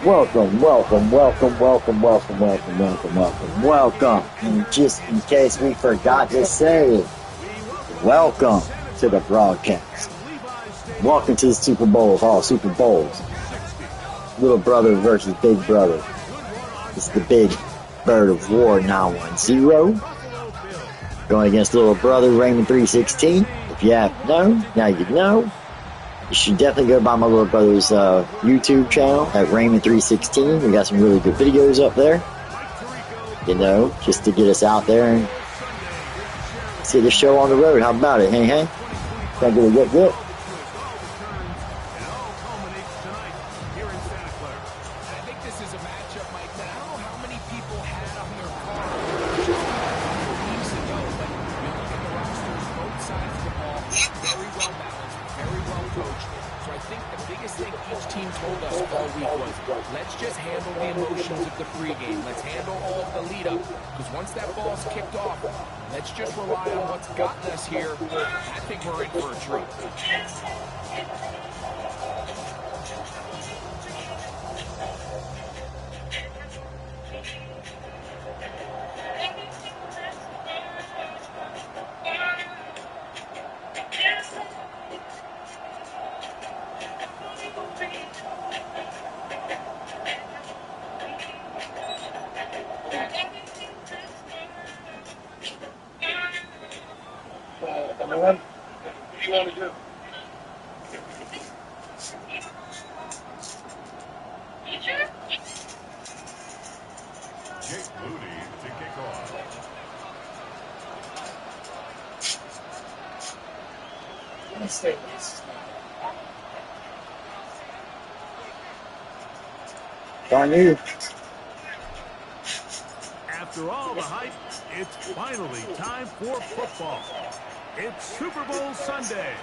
Welcome, welcome, welcome, welcome, welcome, welcome, welcome, welcome, welcome. And just in case we forgot to say it, welcome to the broadcast. Welcome to the Super Bowls, all Super Bowls. Little brother versus big brother. It's the big bird of war 910. Going against little brother Raymond316. If you haven't known, now you know. You should definitely go by my little brother's YouTube channel at Raymond316. We got some really good videos up there. You know, just to get us out there and see the show on the road. How about it? Hey, hey. Can I get a good? Let's just handle the emotions of the pregame. Let's handle all of the lead-up. Because once that ball's kicked off, let's just rely on what's gotten us here. I think we're in for a treat. What do you want to do? Jake Moody to kick off. Let's stay. On you. After all the hype, it's finally time for football. It's Super Bowl Sunday.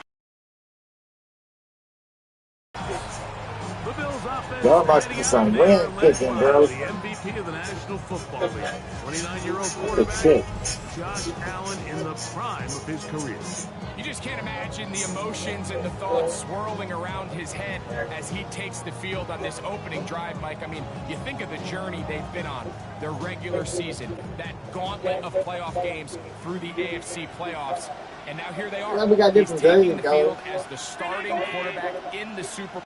The Bills offense. Y'all must be some wind kicking, bro. The MVP of the National Football League, 29-year-old It's quarterback sick. Josh Allen in the prime of his career. You just can't imagine the emotions and the thoughts swirling around his head as he takes the field on this opening drive, Mike. I mean, you think of the journey they've been on, their regular season, that gauntlet of playoff games through the AFC playoffs, and now here they are. Well, we got He's different taking the variants, field as the starting quarterback in the Super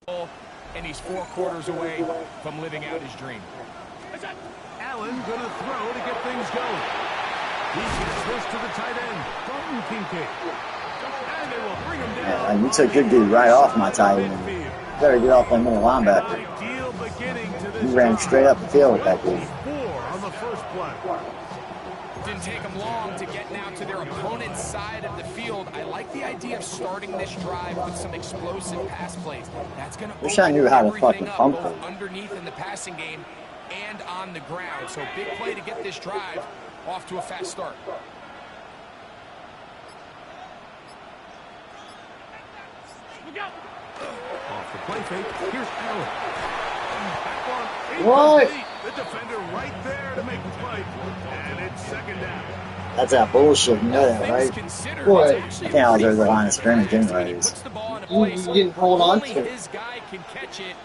Bowl, and he's 4 quarters away from living out his dream. Allen gonna throw to get things going. He gets this to the tight end, Dalton Kincaid. And they will bring him down. Man, you took your dude right off my tight end. Better get off that middle linebacker. Ideal beginning to this You ran drive. straight up the field with that dude. 4 on the first play. Didn't take them long to get now to their opponent's side of the field. I like the idea of starting this drive with some explosive pass plays. That's going to Wish I knew how to open fucking everything up pump both it. underneath in the passing game and on the ground. So big play to get this drive off to a fast start. Off the play fake, here's Allen. Back on, What? incomplete. The defender right there to make the play. And it's second down. That's that bullshit. You know that, right? Considered, What? it's actually I think I was a over the line of pretty scrimmage good pass when he anyways. puts the ball in a You place didn't hold on only to it. his guy can catch it.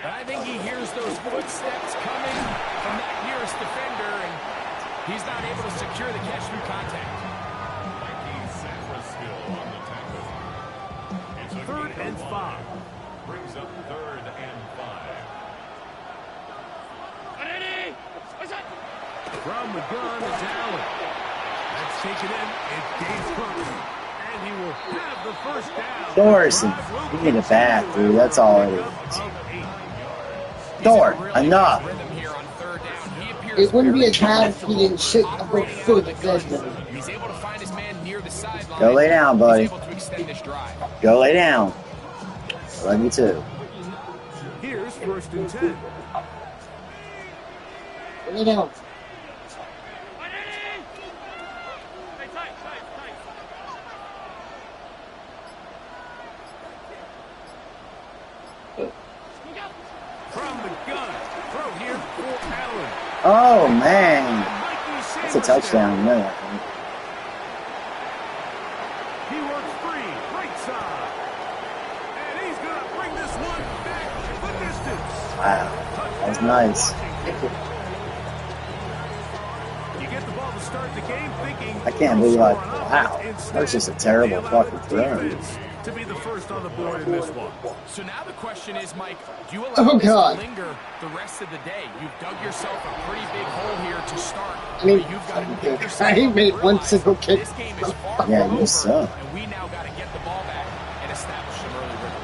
But I think he hears those footsteps coming from that nearest defender, and he's not able to secure the catch through contact. Third and 5. Brings up 3rd and 5. From the gun, it's Allen. That's taken in. It gains Cook. And he will have the first down. Thorson, you need a bat, dude. That's all it is. Thor, enough. Rhythm here on 3rd down. He appears It wouldn't be a very time if he didn't shit a whole foot of the gun. He's able to find his man near the sideline. Go lay down, buddy. He's able to extend this drive. Go lay down. Love you too. Here's 1st and 10. Lay down. From the gun. Throw here for Allen. Oh, man. That's a touchdown. No, I think. He works free. Right side. And he's going to bring this one back the distance. Wow. That was nice. You get the ball to start the game thinking. I can't believe wow. That was just a terrible fucking throw. To be the first on the board in this one. So now the question is, Mike, do you allow this to linger the rest of the day? You've dug yourself a pretty big hole here to start. I mean, you've got to pick yourself I ain't made one single kick. This game is far Yeah, from you suck. and we now got to get the ball back and establish some early rhythm.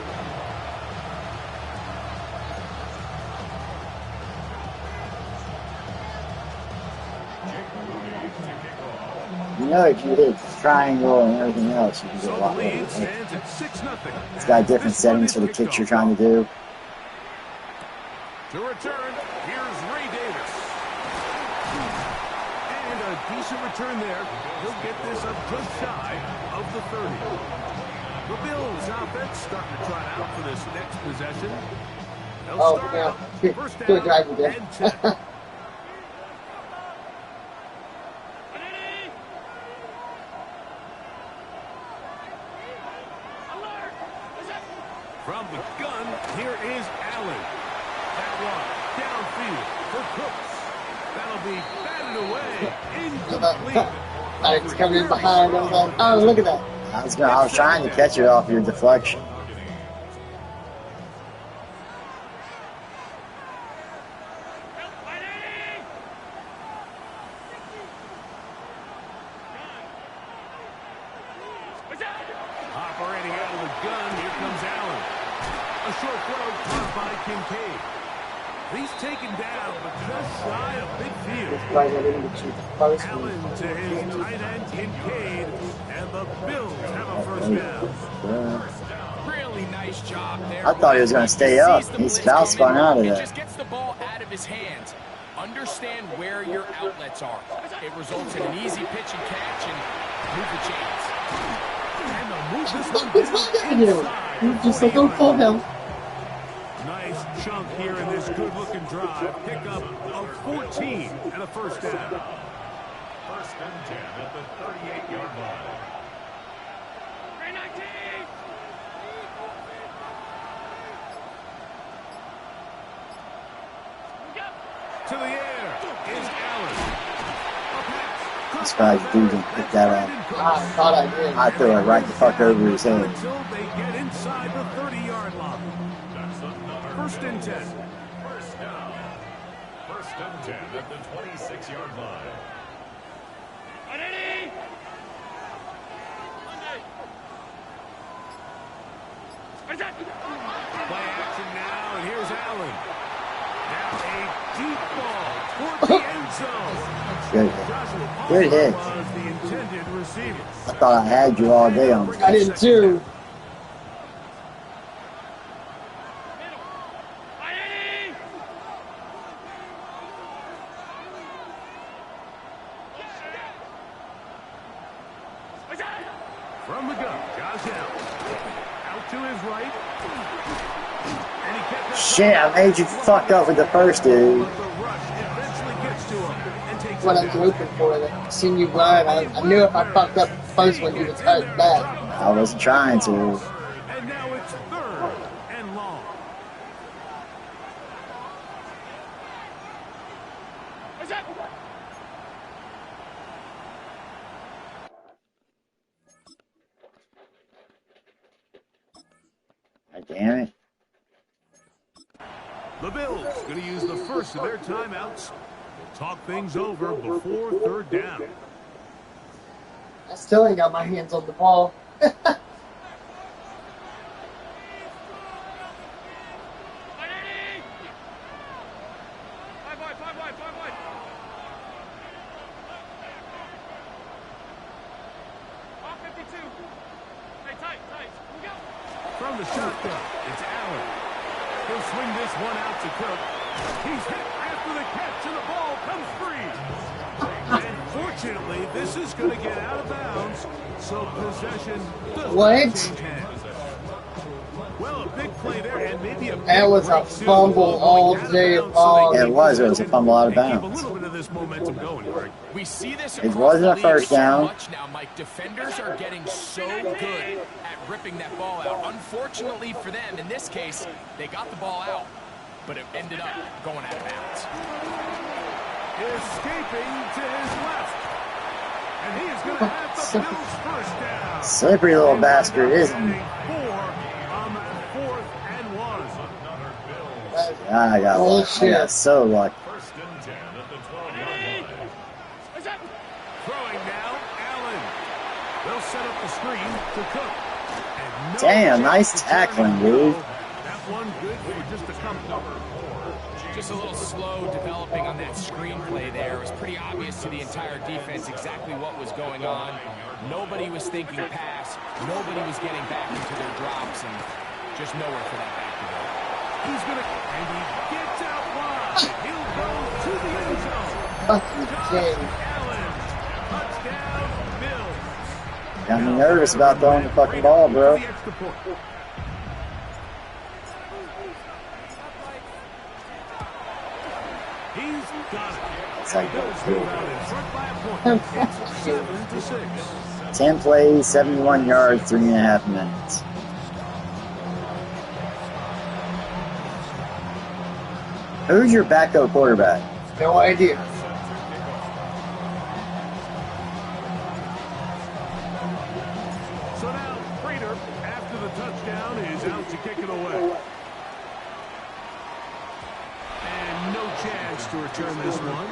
You know, if you hit triangle and everything else, you can get a lot better. It's got different settings for the kicks you're trying to do. To return, here's Ray Davis. And a decent return there. He'll get this up just shy of the 30. The Bills offense starting to trot out for this next possession. They'll start out first down good drive there. and 10. From the gun, here is Allen. That one downfield for Cooks. That'll be batted away. Incomplete. It's coming in behind. I was like, oh, look at that. I was trying to catch it off your deflection. Operating out of the gun, here comes Allen. A short throw caught by Kincaid. He's taken down, but just shy of midfield. Right, I didn't get you close. Allen to his tight end Kincaid, and the Bills have a first down. Really nice job there. I thought he was going to stay up. He's foul spun out of He that. just gets the ball out of his hands. Understand where your outlets are. It results in an easy pitch and catch and move the chains. And they'll move this one It's down not getting you. inside. You just like, don't pull him. Nice chunk here in this good-looking drive. Pick up of 14 and a first down. First and 10 at the 38-yard line. To the air is Allen. A pass. I'm surprised dude didn't pick that up. I thought I did. I threw it right the fuck over his head. Until they get inside the 30-yard line. That's another First and 10. first down. First and 10 at the 26-yard line. Play action now, and here's Allen. Now a deep ball toward the end zone. Good hit. Good hit. Was the intended receiver. I thought I had you all day on I did too. From the gun, Josh Allen. Out to his right. And he kept that Shit, I made you fuck up with the first dude. but the rush eventually gets to him and takes What him I was down. looking for. That seen you run. I knew if I fucked up the first one, you would start back. I wasn't trying to. And now it's third and long. God damn it. The Bills going to use the first of their timeouts. Talk things over before third down. I still ain't got my hands on the ball. From the shotgun, it's Allen. He'll swing this one out to Cook. He's hit after the catch, and the ball comes free. And fortunately, this is going to get out of bounds, so possession does What? not change hands. Well, a big play there, and maybe a That was a break, too. fumble all Going out of day bounds so long. they It keep was a possession fumble out of and keep a bounds. little bit of this momentum going, Greg. We see this It across wasn't the a league first so down. much now, Mike. Defenders are getting so good at ripping that ball out. Unfortunately for them, in this case, they got the ball out, but it ended up going out of bounds. Escaping to his left. And he is going to have the Bills first down. Slippery little bastard, isn't he? 4 on that 4th and 1. I got so lucky. First and 10 at the 12-yard line. Throwing now, Allen. They'll set up the screen to Cook. And no Damn, nice chance to tackling, turn and dude. go. That one good for just a couple. Just a little slow developing on that screenplay there. It was pretty obvious to the entire defense exactly what was going on. Nobody was thinking pass. Nobody was getting back into their drops, and just nowhere for that back to go. He's going to, and he gets out wide. He'll go to the end zone. Fucking king. Allen, touchdown, Bills. Got me nervous about throwing the fucking ball, bro. The extra point. He's got it. It's like, Move out in front by a point. It's 7-6. 10 plays, 71 yards, 3.5 minutes. Who's your backup quarterback? No idea. So now, Prater, after the touchdown, is out to kick it away. And no chance to return this one.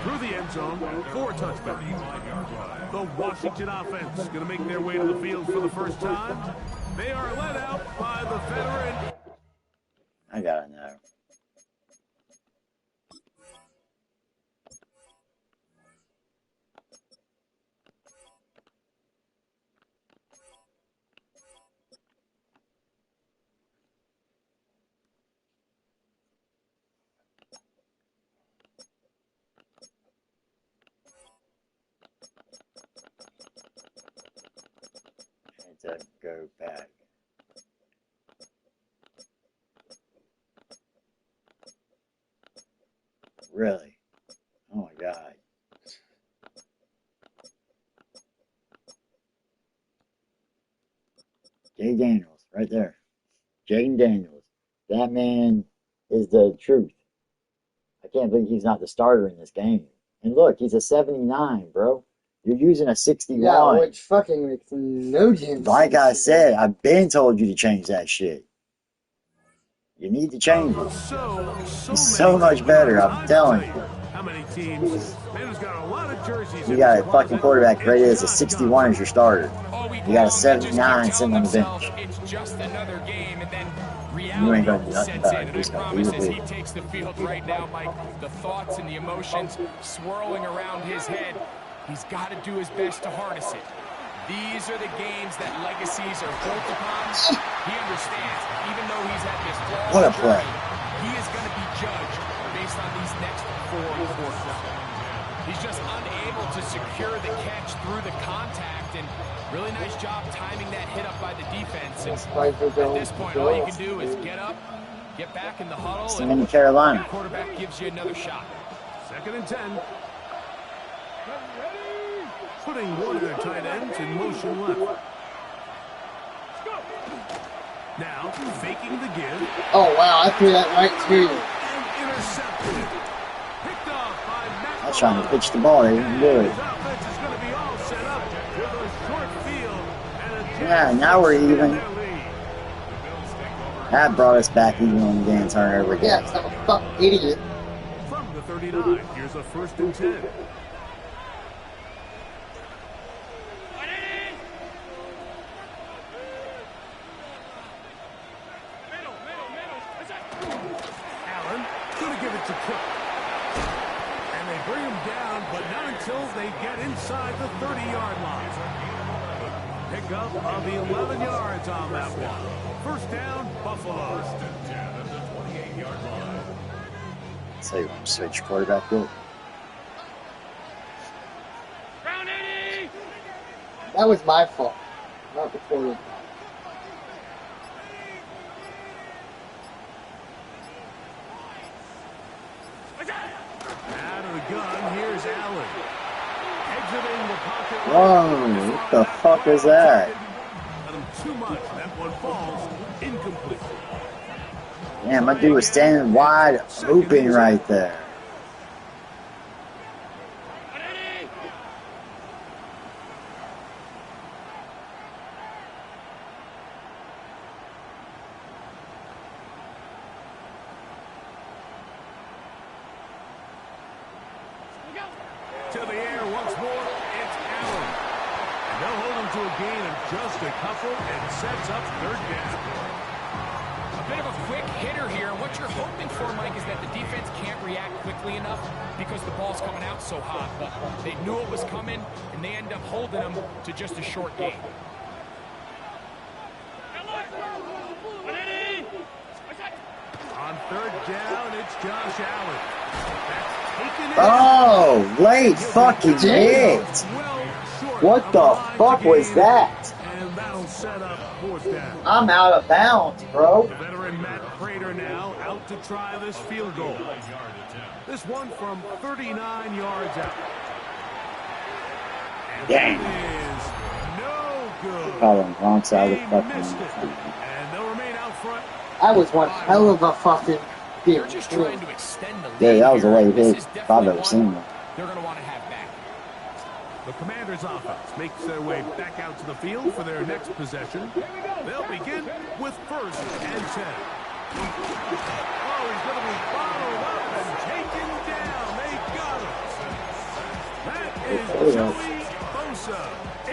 Through the end zone for a touchback. The Washington offense is going to make their way to the field for the first time. They are led out by the veteran. I gotta know. To go back. Really? Oh my God. Jay Daniels, right there. Jaden Daniels. That man is the truth. I can't believe he's not the starter in this game. And look, he's a 79, bro. You're using a 61. Yeah, which fucking makes no sense. Like I said, I've been told you to change that shit. You need to change it. He's so much better, I'm telling you. How many teams? Man's got a lot of jerseys. You got a fucking quarterback rated as a 61 as your starter. You got a 79 sitting on the bench. It's just another game, and then You ain't gonna do nothing sets about in, it. and I He's gonna promise be as with he it. takes the field right now, Mike, the thoughts and the emotions swirling around his head, he's got to do his best to harness it. These are the games that legacies are built upon. He understands, even though he's had this What a long play. journey, he is going to be judged based on these next 4 quarters. He's just unable to secure the catch through the contact, and really nice job timing that hit up by the defense. And at this point, all you can do is get up, get back in the huddle, Same and in Carolina. the quarterback gives you another shot. 2nd and 10. Putting one of their tight ends in motion left. Now, faking the give. Oh, wow, I threw that right too. And intercepted. Picked off by Matt. I was trying to pitch the ball, they didn't do it. His offense is going to be all set up with a short field and a Yeah, chance now we're to extend even. their lead. That brought us back even on the damn turnover Yeah, again. 'cause I'm a fucking idiot. From the 39, here's a 1st and 10. Allen going to give it to Cook. And they bring him down, but not until they get inside the 30-yard line. Pickup of 11 yards on that one. 1st down, Buffalo. So you want to switch quarterback good? That was my fault, not the quarterback. Out of the gun, here's Allen. Exiting the pocket. Whoa, what the fuck is that? Too much. That one falls incomplete. Yeah, my dude was standing wide open right there. To the air once more, it's Allen. And they'll hold him to a gain of just a couple and sets up third down. A bit of a quick hitter here. What you're hoping for, Mike, is that the defense can't react quickly enough because the ball's coming out so hot. But they knew it was coming, and they end up holding them to just a short gain. On third down, it's Josh Allen. That's taken in. Oh, late fucking hit. What the fuck was that? And that'll set up fourth down. I'm out of bounds, bro. The veteran Matt Prater now out to try this field goal. This one from 39 yards out. And Dang. that is no good. Call him wrong side of the He fucking missed it. And they'll remain out front. That was one hell of a fucking They're deal. just trying to extend the lead. Yeah, that was a here. late This hit. is If I've definitely ever one seen one. they're going to want to have back. The Commanders' offense makes their way back out to the field for their next possession. They'll begin with first and 10. Oh, he's going to be followed up and taken down. They got him. That is Joey Bosa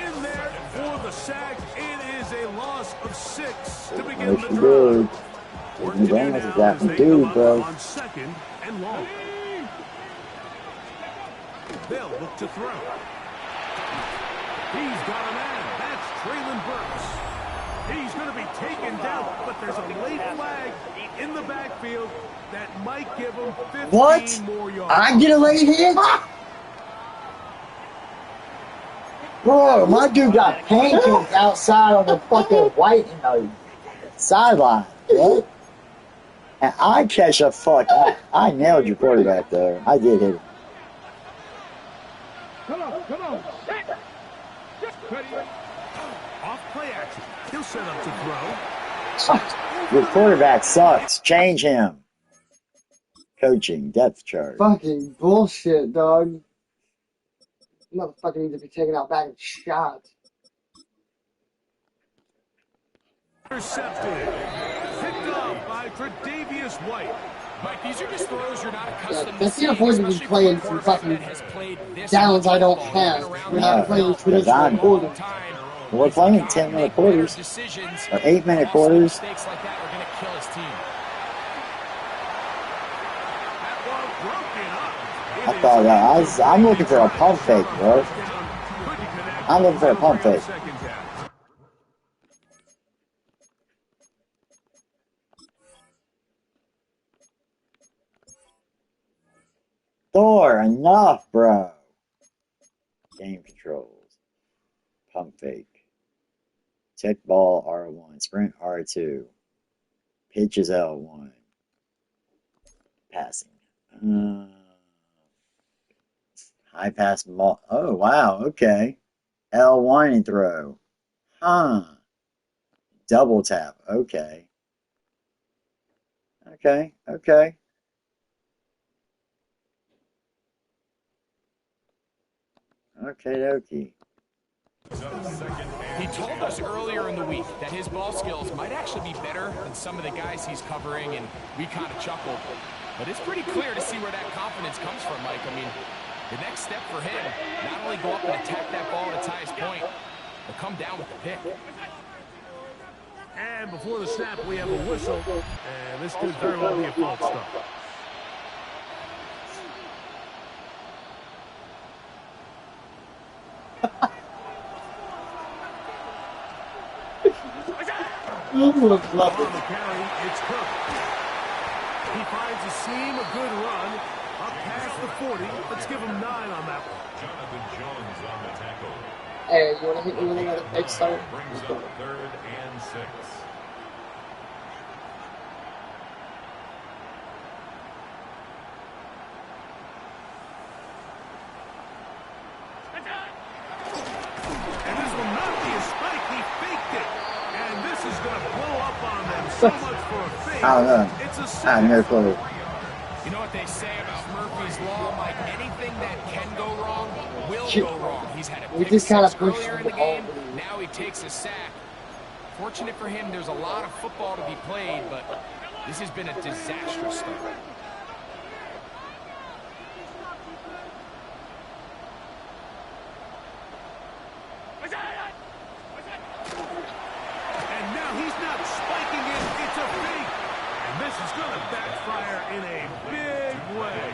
in there for the sack. It is a loss of 6 to begin the drive. Work to do now as they come up bro. on second and long. They'll look to throw. He's got a man. That's Traylon Burks. He's going to be taken down, but there's a late flag in the backfield that might give him 15 What? more yards. I get a late hit? Bro, my dude got pancaked outside on the fucking white sideline, bro. And I catch a fuck. I nailed your quarterback there. I did hit him. Come on. Off play action. He'll set up to throw. Your quarterback sucks. Change him. Coaching, depth chart. Fucking bullshit, dog. Motherfucker needs to be taken out back and shot. Intercepted. Picked off by Tre'Davious White. Mike, these are just throws you're not accustomed Yeah, to seeing, can't afford to be especially playing from a some quarterback fucking that has played this downs I don't much have. football. We're not playing traditional quarters. We're playing 10-minute quarters. Or 8-minute quarters. Mistakes like that are going to kill his team. I thought that. I'm looking for a pump fake, bro. I'm looking for a pump fake. Thor, enough, bro. Game controls. Pump fake. Tick ball R1. Sprint R2. Pitch is L1. Passing. High pass ball. Oh, wow. Okay. L1 and throw. Huh. Double tap. Okay. Okay. Okay. Okay, dokie. He told us earlier in the week that his ball skills might actually be better than some of the guys he's covering, and we kind of chuckled. But it's pretty clear to see where that confidence comes from, Mike. I mean, the next step for him, not only go up and attack that ball at its highest point, but come down with the pick. And before the snap, we have a whistle, and this could very well be a false start. On the carry, it's Cook. He finds a seam, a good run, up past the 40. Let's give him 9 on that one. Jonathan Jones on the tackle. Hey, you want to hit me when they got a fake start? Brings up 3rd and 6. I don't know. It's a I have sack. no clue. You know what they say about Murphy's Law, Mike? Anything that can go wrong will go wrong. He's had a We pick just kind six of pushed earlier in him the game. over. Now he takes a sack. Fortunate for him, there's a lot of football to be played, but this has been a disastrous start. And now he's not spiking it. It's a fake. And this is going to backfire in a big way.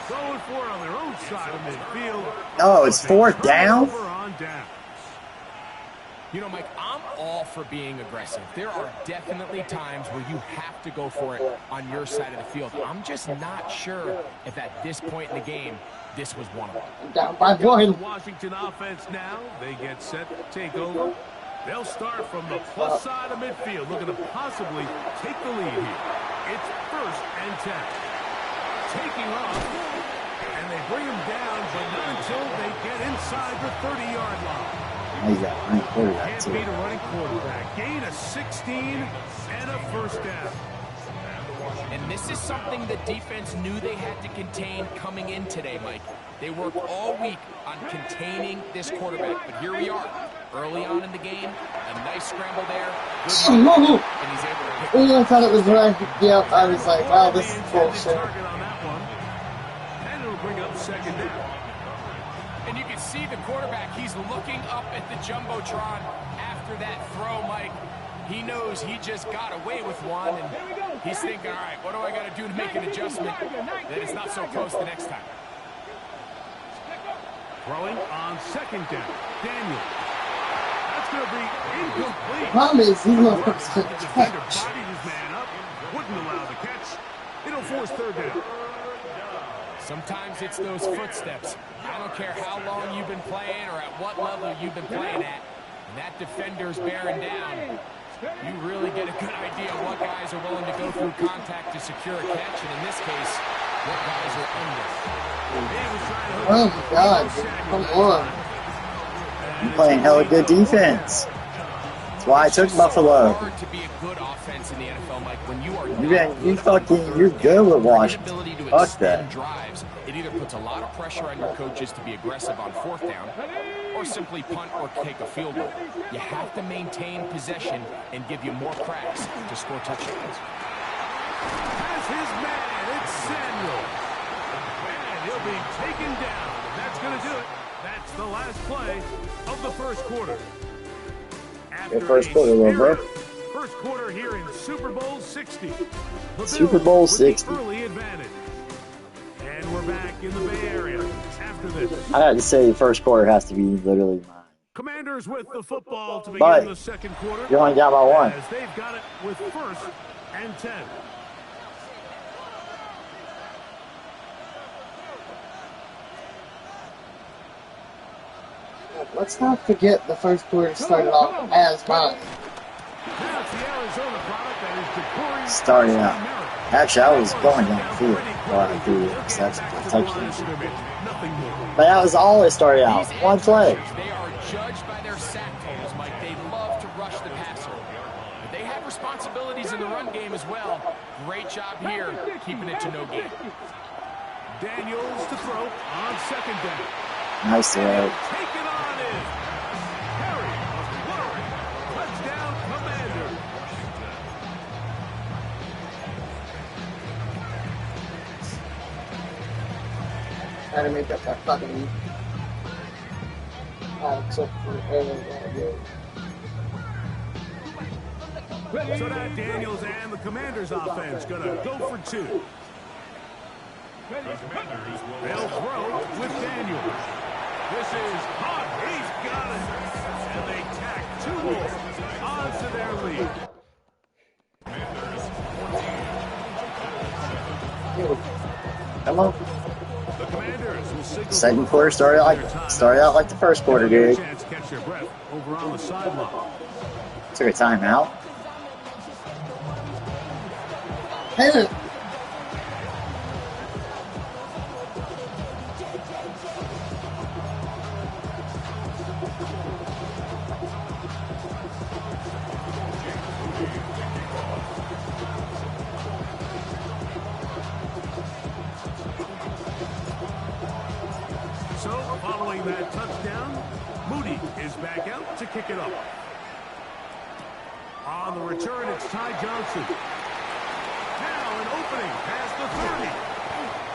Going for it on their own side of midfield. Oh, it's fourth down? Turnover on downs. You know, Mike, I'm all for being aggressive. There are definitely times where you have to go for it on your side of the field. I'm just not sure if at this point in the game, this was one of them. Down by The one. Washington offense now. They get set to take over. They'll start from the plus side of midfield, looking to possibly take the lead here. It's 1st and 10. Taking off, and they bring him down, but not until they get inside the 30-yard line. I got my quarterback Can't too. beat a running quarterback. Gain of 16 and a 1st down. And this is something the defense knew they had to contain coming in today, Mike. They worked all week on containing this quarterback, but here we are, early on in the game, a nice scramble there, good move, and he's able to pick Oh, I thought it was right. Yep, I was like, wow, this is bullshit. Target on that one. And it'll bring up 2nd down. And you can see the quarterback, he's looking up at the Jumbotron after that throw, Mike. He knows he just got away with one, and he's thinking, all right, what do I got to do to make an adjustment that it's not so close the next time? Throwing on 2nd down. Daniel. That's going to be incomplete. Problem is, these motherfuckers The couldn't defender catch. bodied his man up. Wouldn't allow the catch. It'll force 3rd down. Sometimes it's those footsteps. I don't care how long you've been playing or at what level you've been playing at, and that defender's bearing down. You really get a good idea of what guys are willing to go through contact to secure a catch, and in this case, what guys are under. Oh my god, dude. Come on. I'm playing hella good defense. That's why I took It's so Buffalo. hard to be a good offense in the NFL, Mike, when you are You're good with Washington. ability to Fuck extend that. drives. It either puts a lot of pressure on your coaches to be aggressive on 4th down or simply punt or take a field goal. You have to maintain possession and give you more cracks to score touchdowns. Has his man. It's Samuel. And he'll be taken down. That's going to do it. That's the last play of the 1st quarter. After first a quarter, little bro. spirited 1st quarter here in Super Bowl 60. The Super Bills Bowl with the 60. early advantage. And we're back in the Bay Area after this. I got to say, the first quarter has to be literally mine. Commanders with the football to begin But the 2nd quarter. you're only down by one. As they've got it with 1st and 10. Let's not forget the 1st quarter started off as mine. Now it's the Arizona product that is Ja'Cory Starting out. America. Actually, I was going down the field while I threw the interception for the touchdown. Nothing more. But that was all it started out. These One edge play. rushers, they are judged by their sack totals, Mike. They love to rush the passer. But they have responsibilities in the run game as well. Great job here, keeping it to no gain. Daniels to throw on 2nd down. Nice throw. Take it on in. Harry, McLaurin, touchdown Commander. Trying to make up that fucking. Except for So now Daniels and the Commanders offense gonna go for 2. They'll throw with Daniels. This is hot. He's got it. And they tack 2 more onto their lead. Come on. The Commanders will signal Second quarter started out like the first quarter, dude. chance to catch their breath over on the sideline. Took a timeout. Hey, Following that touchdown, Moody is back out to kick it off. On the return, it's Ty Johnson. Now an opening past the 30.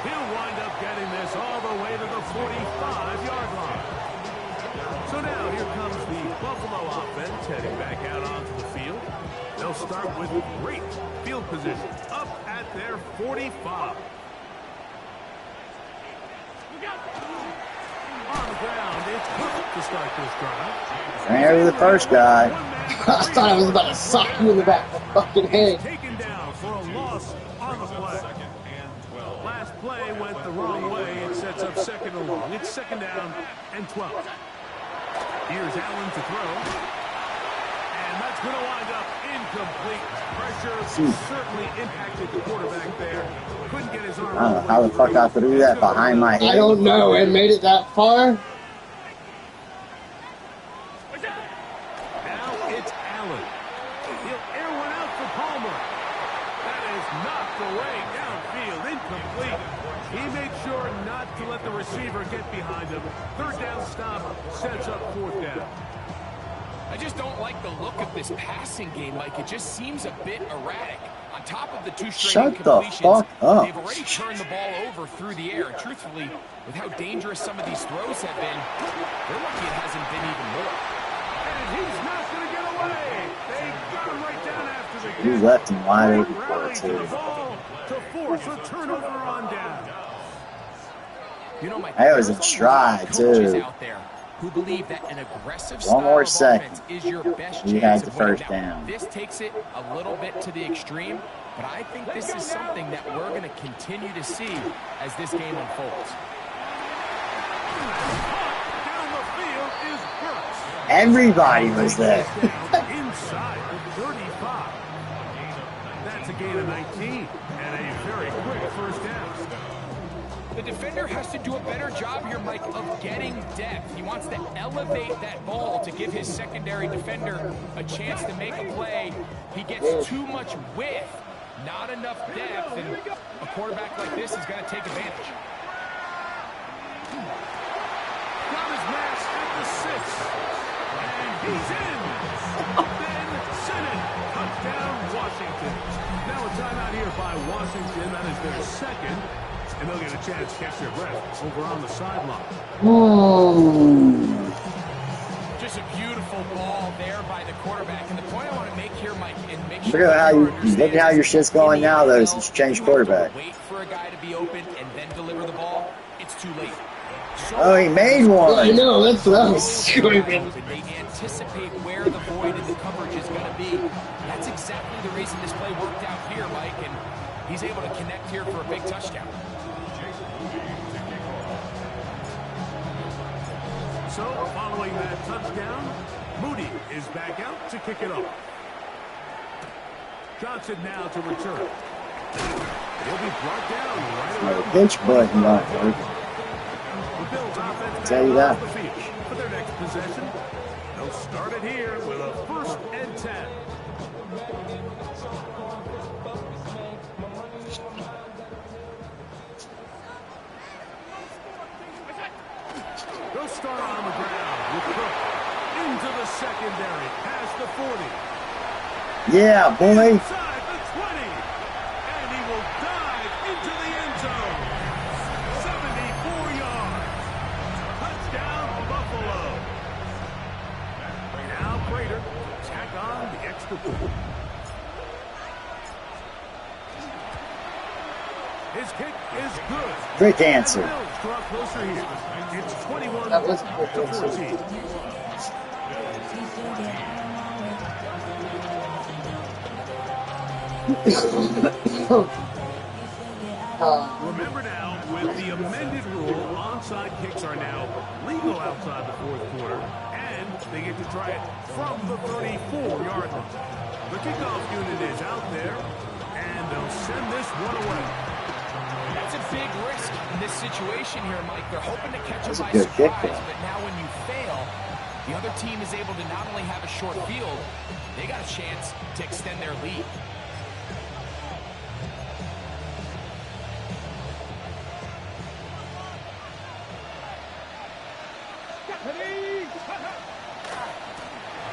He'll wind up getting this all the way to the 45-yard line. So now here comes the Buffalo offense heading back out onto the field. They'll start with great field position up at their 45. On the ground, it's Cook to start this drive. There's the first guy. I thought I was about to sock you in the back of the fucking head. Taken down for a loss on the play. Last play went the wrong way. It sets up second and long. It's second down and 12. Here's Allen to throw. And that's going to wind up incomplete. Pressure certainly impacted the quarterback there. Couldn't get his arm. I don't know how the fuck I threw that behind my head. I don't know. And made it that far. Now it's Allen. He'll air one out for Palmer. That is knocked away downfield. Incomplete. He made sure not to let the receiver get behind him. Third down stop sets up fourth down. I just don't like the look of this passing game, Mike. It just seems a bit erratic. On top of the two straight Shut the incompletions, fuck up. they've already turned the ball over through the air. And truthfully, with how dangerous some of these throws have been, they're lucky it hasn't been even more. And he's not going to get away. They got him right down after the You catch. left him wide open for Rally it, to the too. ball to force a turnover on down. You know, Mike, That was in there's a stride, lot of coaches too. out there who believe that an aggressive One more style of second. offense is your best You chance had the of winning. first Now, down. this takes it a little bit to the extreme, but I think this is something that we're going to continue to see as this game unfolds. Down the field is Burks. Everybody was there. Inside the 35. That's a gain of 19 and a very quick first down. The defender has to do a better job here, Mike, of getting depth. He wants to elevate that ball to give his secondary defender a chance to make a play. He gets too much width, not enough depth, and a quarterback like this is going to take advantage. Got his mask at the 6. And he's in. Ben Sinnott. Touchdown, Washington. Now a timeout here by Washington. That is their second. And they'll get a chance to catch their breath over on the sideline. Just a beautiful ball there by the quarterback. And the point I want to make here, Mike, and make Look sure at how that you understand look at how is your shit's in going the now, though, NFL, since you changed you have to quarterback. Wait for a guy to be open and then deliver the ball. It's too late. So Oh, he made I one. know. That's what I was screaming. they anticipate where the void in the coverage is going to be. That's exactly the reason this play worked out here, Mike, and he's able to connect here for a big touchdown. So, following that touchdown, Moody is back out to kick it off. Johnson now to return. He'll be brought down right The around pinch button don't work. the Bills offense. Tell you that. off the field for their next possession. They'll start it here with a 1st and 10. They'll start on the ground with Cook into the secondary, past the 40. Yeah, boy. Inside the 20. And he will dive into the end zone. 74 yards. Touchdown, Buffalo. Now Prater tack on the extra point. His kick is good. Quick answer. And the Bills draw closer here. It's 21 That was a to quick answer. 14. Remember now, with the amended rule, onside kicks are now legal outside the 4th quarter, and they get to try it from the 34-yard line. The kickoff unit is out there, and they'll send this one away. That's a big risk in this situation here, Mike. They're hoping to catch That's him a by good kick, surprise, though. but now when you fail, the other team is able to not only have a short field, they got a chance to extend their lead.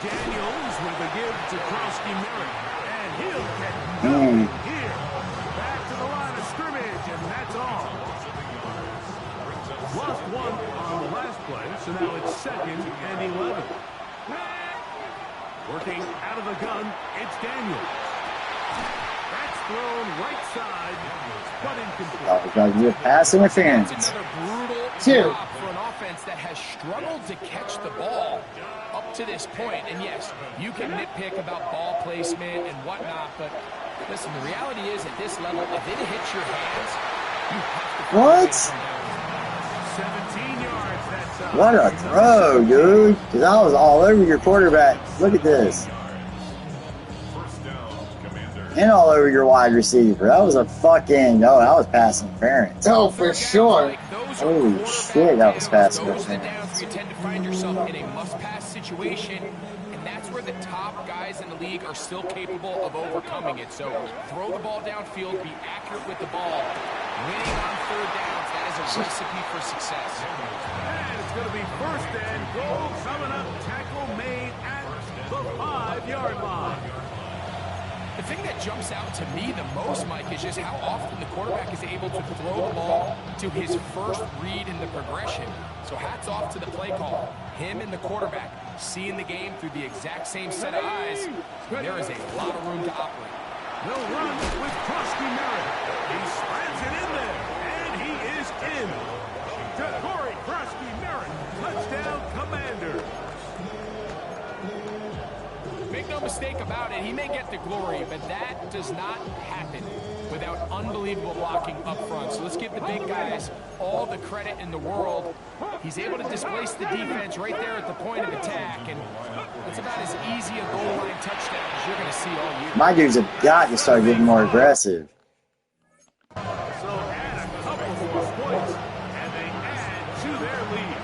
Daniels with a give to Krosky Merritt. And he'll get nothing here. Back to the line of scrimmage, and that's all. Lost one on the last play, so now it's 2nd and 11. Working out of the gun, it's Daniels. That's thrown right side, but incomplete. Oh, we got to do pass interference. That's another brutal Two. drop for an offense that has struggled to catch the ball up to this point. And yes, you can nitpick about ball placement and whatnot, but listen, the reality is at this level, if it hits your hands, you have to. What? 17 yards, that's What a throw, dude. Because I was all over your quarterback. Look at this. First down, Commander. And all over your wide receiver. That was a fucking, oh, that was pass interference. Oh, for sure. Holy shit, that was pass Those are the interference. downs where you tend to find yourself in a must-pass situation, and that's where the top guys in the league are still capable of overcoming it. So throw the ball downfield, be accurate with the ball. Winning on 3rd downs, that is a recipe for success. And it's going to be 1st and goal coming up. Tackle made at the 5-yard line. The thing that jumps out to me the most, Mike, is just how often the quarterback is able to throw the ball to his first read in the progression. So hats off to the play call. Him and the quarterback seeing the game through the exact same set of eyes. There is a lot of room to operate. They'll run with Krosky Merritt. He slams it in there, and he is in. To Corey Krosky Merritt. Touchdown, Commander. Make no mistake about it, he may get the glory, but that does not happen without unbelievable blocking up front. So let's give the big guys all the credit in the world. He's able to displace the defense right there at the point of attack, and it's about as easy a goal line touchdown as you're going to see all year. My dudes have got to start getting more aggressive. So add a couple more points, and they add to their lead.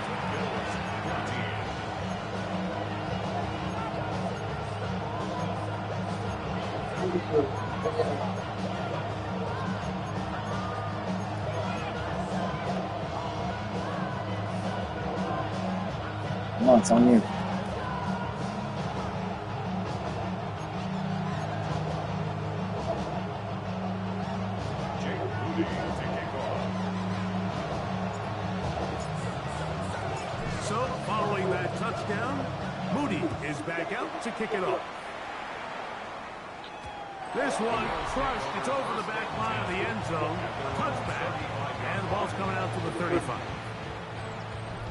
Come on, it's on you. Jake Moody to kick off. So, following that touchdown, Moody is back out to kick it off. This one crushed. It's over the back line of the end zone. Touchback. And the ball's coming out to the 35.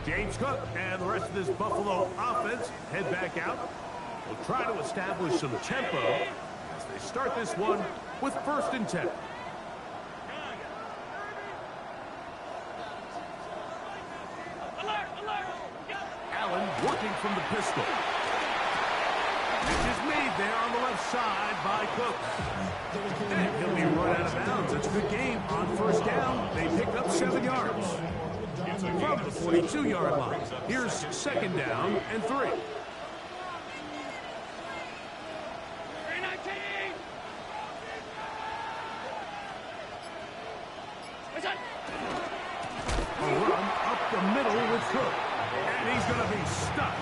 James Cook and the rest of this Buffalo offense head back out. Will try to establish some tempo as they start this one with 1st and 10. Allen working from the pistol. Pitch is made there on the left side by Cook. And he'll be run out of bounds. It's a good game on 1st down. They pick up 7 yards. From the 42-yard line. Here's 2nd down and 3. A run up the middle with Cook. And he's going to be stuck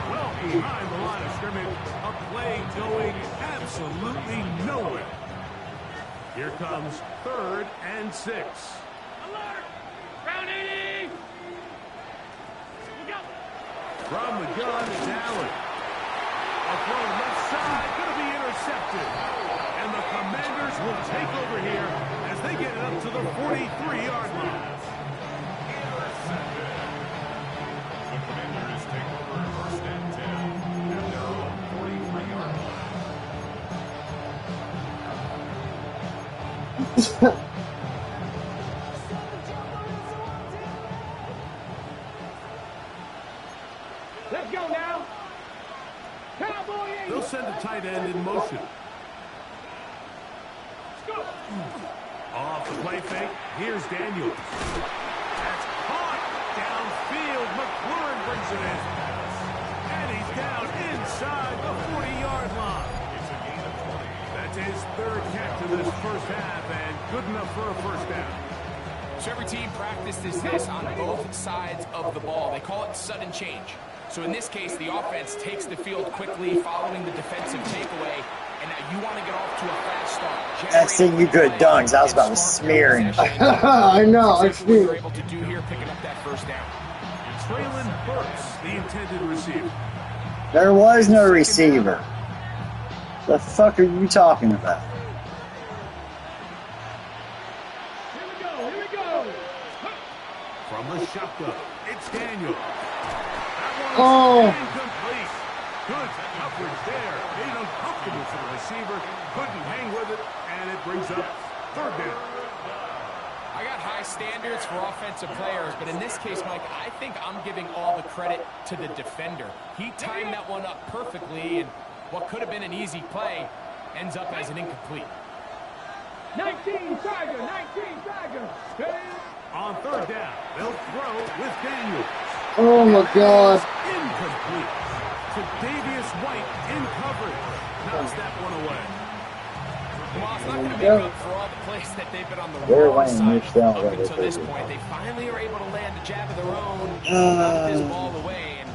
well behind the line of scrimmage. A play going absolutely nowhere. Here comes 3rd and 6. From the gun is Allen. A throw left side, going to be intercepted. And the Commanders will take over here as they get it up to the 43-yard line. The Commanders take over 1st and 10 at their own 43-yard line. Let's go now. Cowboy. They'll send a tight end in motion. Off the play fake, here's Daniels. That's caught downfield. McLaurin brings it in. And he's down inside the 40-yard line. It's a gain of 20. That's his 3rd catch of this 1st half, and good enough for a 1st down. So every team practices this on both sides of the ball. They call it sudden change. So in this case, the offense takes the field quickly following the defensive takeaway. And now you want to get off to a fast start. I see you good dunks. I was about to smear him. I know, I That's exactly what see. they're able to do here, picking up that first down. Traylon Burks, the intended receiver. There was no receiver. The fuck are you talking about? From the shotgun, it's Daniel. That Oh. one's incomplete. Good coverage there. Made uncomfortable for the receiver. Couldn't hang with it, and it brings up third down. I got high standards for offensive players, but in this case, Mike, I think I'm giving all the credit to the defender. He timed that one up perfectly, and what could have been an easy play ends up as an incomplete. 19 Tiger, 19 Tiger. On third down, they'll throw with Daniel. Oh my God. Incomplete. Tre'Davious White in coverage. Knocks that one away. Well, it's not going to make up for all the plays that they've been on the They're wrong laying side this down up right until this there. point. They finally are able to land a jab of their own, knock this ball away, and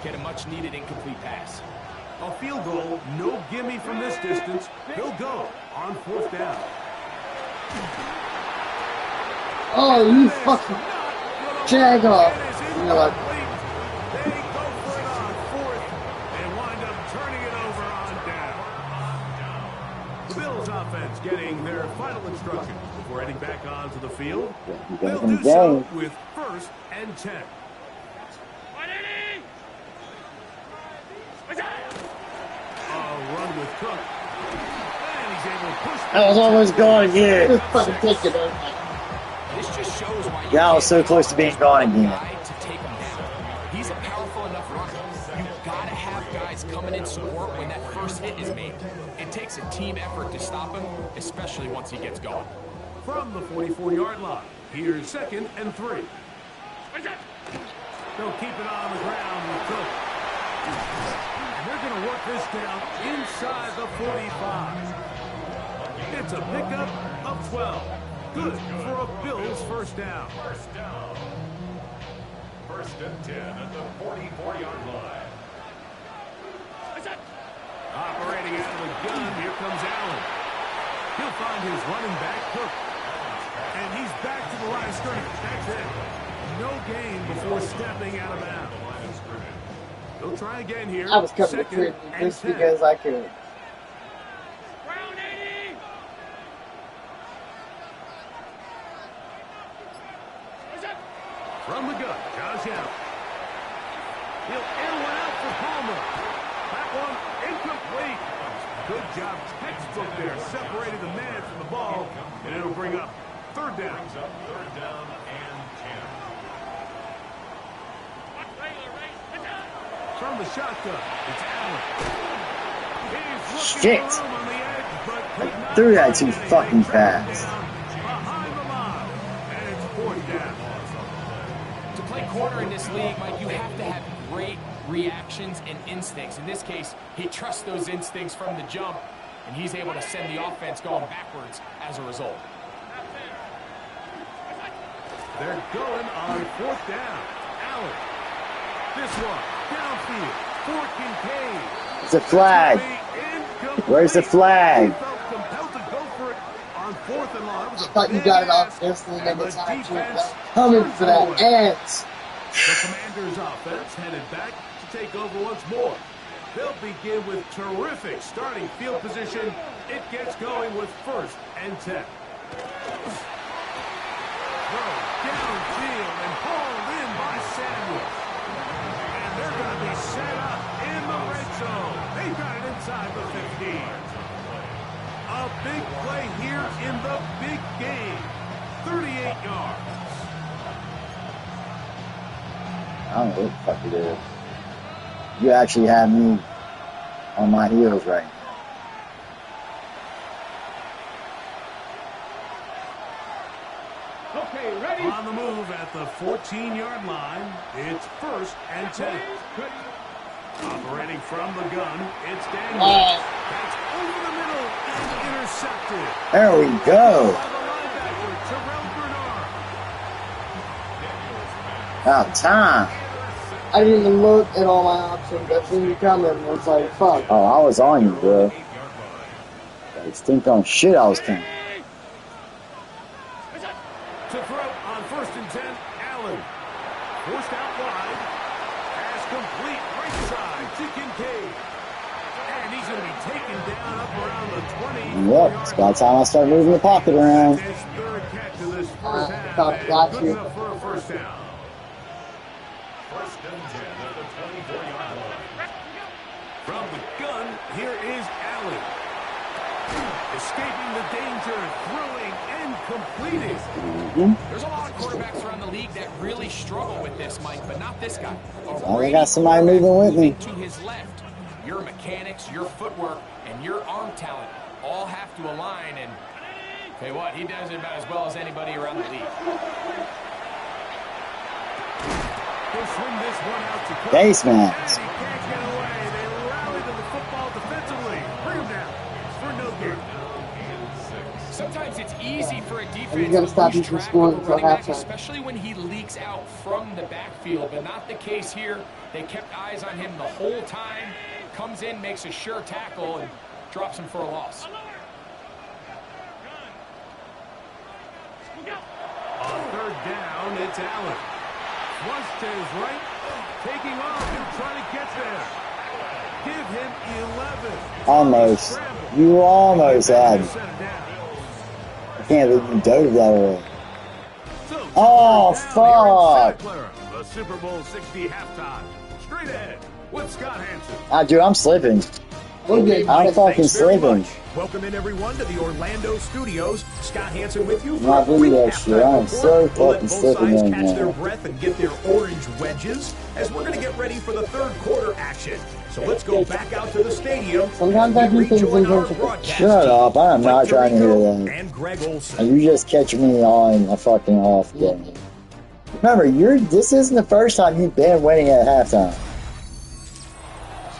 get a much-needed incomplete pass. A field goal, no gimme from this distance. They'll go on fourth down. Oh, you fucking jag off. You know what? They go for it on fourth and wind up turning it over on down. The Bills offense getting their final instruction before heading back onto the field. You They'll got them do so game. with 1st and 10. A run with Cook. And he's able to push. I was almost gone again. Just fucking take it out. This just shows why you Yeah, I was so can't close to being gone again. guy to take him down. He's a powerful enough runner. You gotta have guys coming in support when that first hit is made. It takes a team effort to stop him, especially once he gets going. From the 44-yard line, here's 2nd and 3. They'll keep it on the ground with Cook. And they're going to work this down inside the 45. It's a pickup of 12. Good for a Bills first down. First down. 1st and 10 at the 44-yard line. Operating out of the gun, here comes Allen. He'll find his running back, Cook. And he's back to the line of scrimmage. That's it. No gain before stepping out of bounds. They'll try again here. I was covering the 2nd crib and just 10. because I could. From the gun, Josh Allen. He'll air one out for Palmer. That one incomplete. Good job, textbook there, separating the man from the ball, and it'll bring up third down. Third down and 10. From the shotgun, it's Allen. He's looking Shit. for room on the edge, but could not Threw that find too it. fucking fast. Behind the line, and it's fourth down. To play corner in this league, Mike, you have to have great reactions and instincts. In this case, he trusts those instincts from the jump, and he's able to send the offense going backwards as a result. They're going on fourth down. Allen. This one, downfield, for Kincaid. It's a flag. Incomplete. Where's the flag? He felt compelled to go for it on 4th and long. It was a Thought you big got it off ask, instantly and every the time you defense coming turns for it that away. ass. The Commanders' offense headed back to take over once more. They'll begin with terrific starting field position. It gets going with 1st and 10. Throw downfield and hauled in by Samuel. And they're going to be set up in the red zone. They got it inside the 15. A big play here in the big game. 38 yards. I don't know what the fuck it is. You actually have me on my heels right now. Okay, ready? On the move at the 14-yard line, it's 1st and 10. Operating from the gun, it's Daniel. That's over the middle and intercepted. There we go. By the linebacker, Terrell Bernard. About time. I didn't even look at all my options. I seen you coming. And it's like, fuck. Oh, I was on you, bro. I stink on shit I was coming. To throw on 1st and 10, Allen. Forced out wide. Pass complete. Right side to Kincaid. And he's going to be taken down up around the 20. Yep, it's about time I start moving the pocket around. His third catch of this first half. Thought got Good you. enough for a first down. 1st and 10 at the 24-yard line. From the gun, here is Allen. Escaping the danger, throwing and completing. There's a lot of quarterbacks around the league that really struggle with this, Mike, but not this guy. Oh, they got somebody moving with me. To his left. Your mechanics, your footwork, and your arm talent all have to align, and tell you what, he does it about as well as anybody around the league. He'll swing this one out to Cook. Face And mask. he can't get away. They rally to the football defensively. Bring him down for no gain. Sometimes it's easy for a defense And you gotta stop to lose using track scoring of a until running back, halftime. especially when he leaks out from the backfield, but not the case here. They kept eyes on him the whole time. Comes in, makes a sure tackle, and drops him for a loss. On 3rd down, it's Allen. Flush to his right, taking off and trying to get there. Give him 11. Almost. Scramble. You almost had me. Set it down. I can't believe you dove that way. So, Oh, down here in Santa fuck. Clara, the Super Bowl 60 halftime. Straight ahead with Scott Hansen. Dude, I'm slipping. Okay, I'm fucking Thanks very slipping. much. Welcome in, everyone, to the Orlando studios. Scott Hansen with you. Not for a doing quick that shit. halftime I'm so report. We'll let fucking both slipping sides right catch their now. breath and get their orange wedges as we're going to get ready for the third quarter action. So let's go back out to the stadium. Sometimes I do things Rejoin our intentionally. broadcast Shut team, up. I am Mike not trying to hear Tirico that. and Greg Olson. And you just catch me on a fucking off day. Remember, this isn't the first time you've been winning at halftime.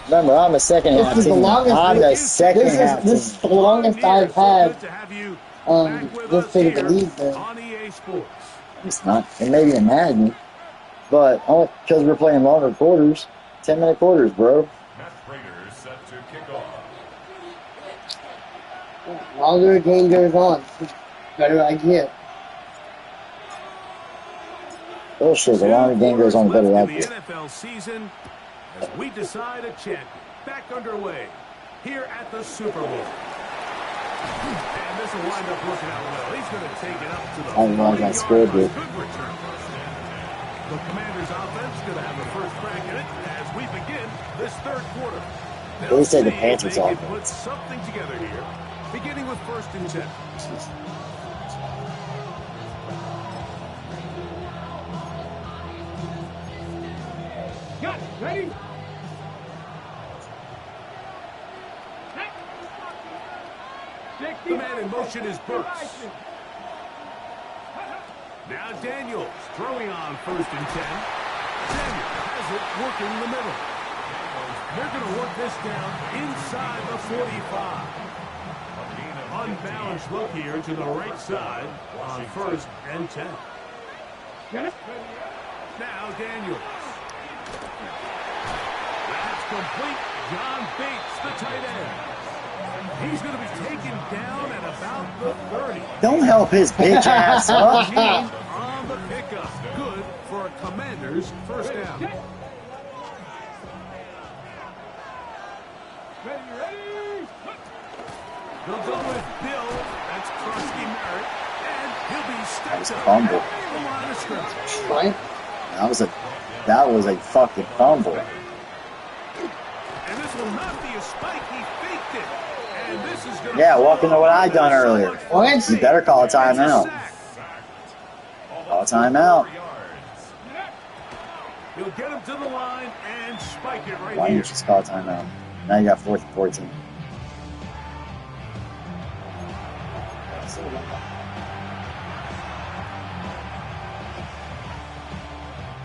Remember, I'm a second half This is the team. longest. I'm the second half This is team. the longest I've So had good to have you um, back with this us big of a here lead there. on EA Sports. It's not. It may be a Madden, but only because we're playing longer quarters. 10-minute quarters, bro. Matt Prater set to kick off. The longer the game goes on, the better I get. Bullshit. The longer the game goes on, the better I Left in get. the NFL season as we decide a champion. Back underway here at the Super Bowl. And this will wind up working out well. He's going to take it up to the I don't know if I scored 40-yard line. it. Good return. The Commanders' offense going to have the first crack at it as we begin this third quarter. They said the see if Panthers they can offense. put something together here, beginning with 1st and 10. Got it. Ready? The man in motion is Burks. Now Daniels throwing on 1st and 10. Daniels has it working the middle. They're going to work this down inside the 45. Unbalanced look here to the right side on 1st and 10. Got it. Now Daniels. That's complete. John Bates, the tight end. He's going to be taken down at about the 30. Don't help his bitch ass up. On the pickup. Good for a Commander's first down. Ready? They'll go with Bill. That's Krusty Merritt. And he'll be stepped up fumble. at the line of scrimmage. Right? That was a fucking fumble. And this will not be a spike. He faked it. And this is going to Yeah, welcome to what I done earlier. What? You better call a timeout. Call a timeout. He'll get him to the line and spike it right Why here. didn't you just call a timeout? Now you got 4th and 14.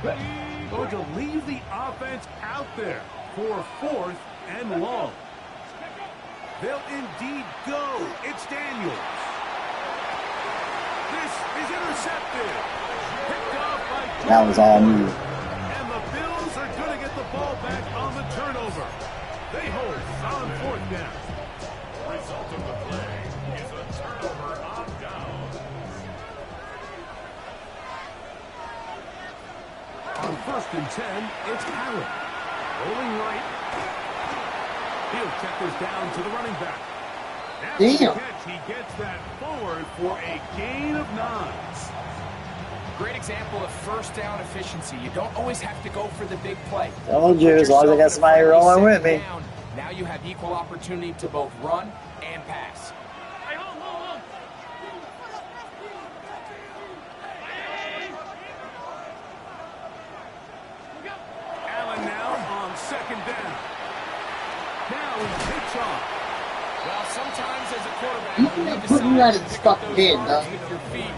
Going to leave the offense out there for 4th and long. They'll indeed go. It's Daniels. This is intercepted. Picked off by That was all me. And the Bills are going to get the ball back on the turnover. They hold on 4th down. The result of the play is a turnover on downs. On 1st and 10, it's Allen. Rolling right. He'll check this down to the running back. After the Damn. catch, he gets that forward for a gain of 9. Great example of first down efficiency. You don't always have to go for the big play. Told you, as long as I got somebody rolling with me. Now you have equal opportunity to both run and pass. Allen now on 2nd down. Now he takes off. Well, sometimes as a quarterback, You you can't need to put me right in pick this up fucking those game, yards dog. with your feet.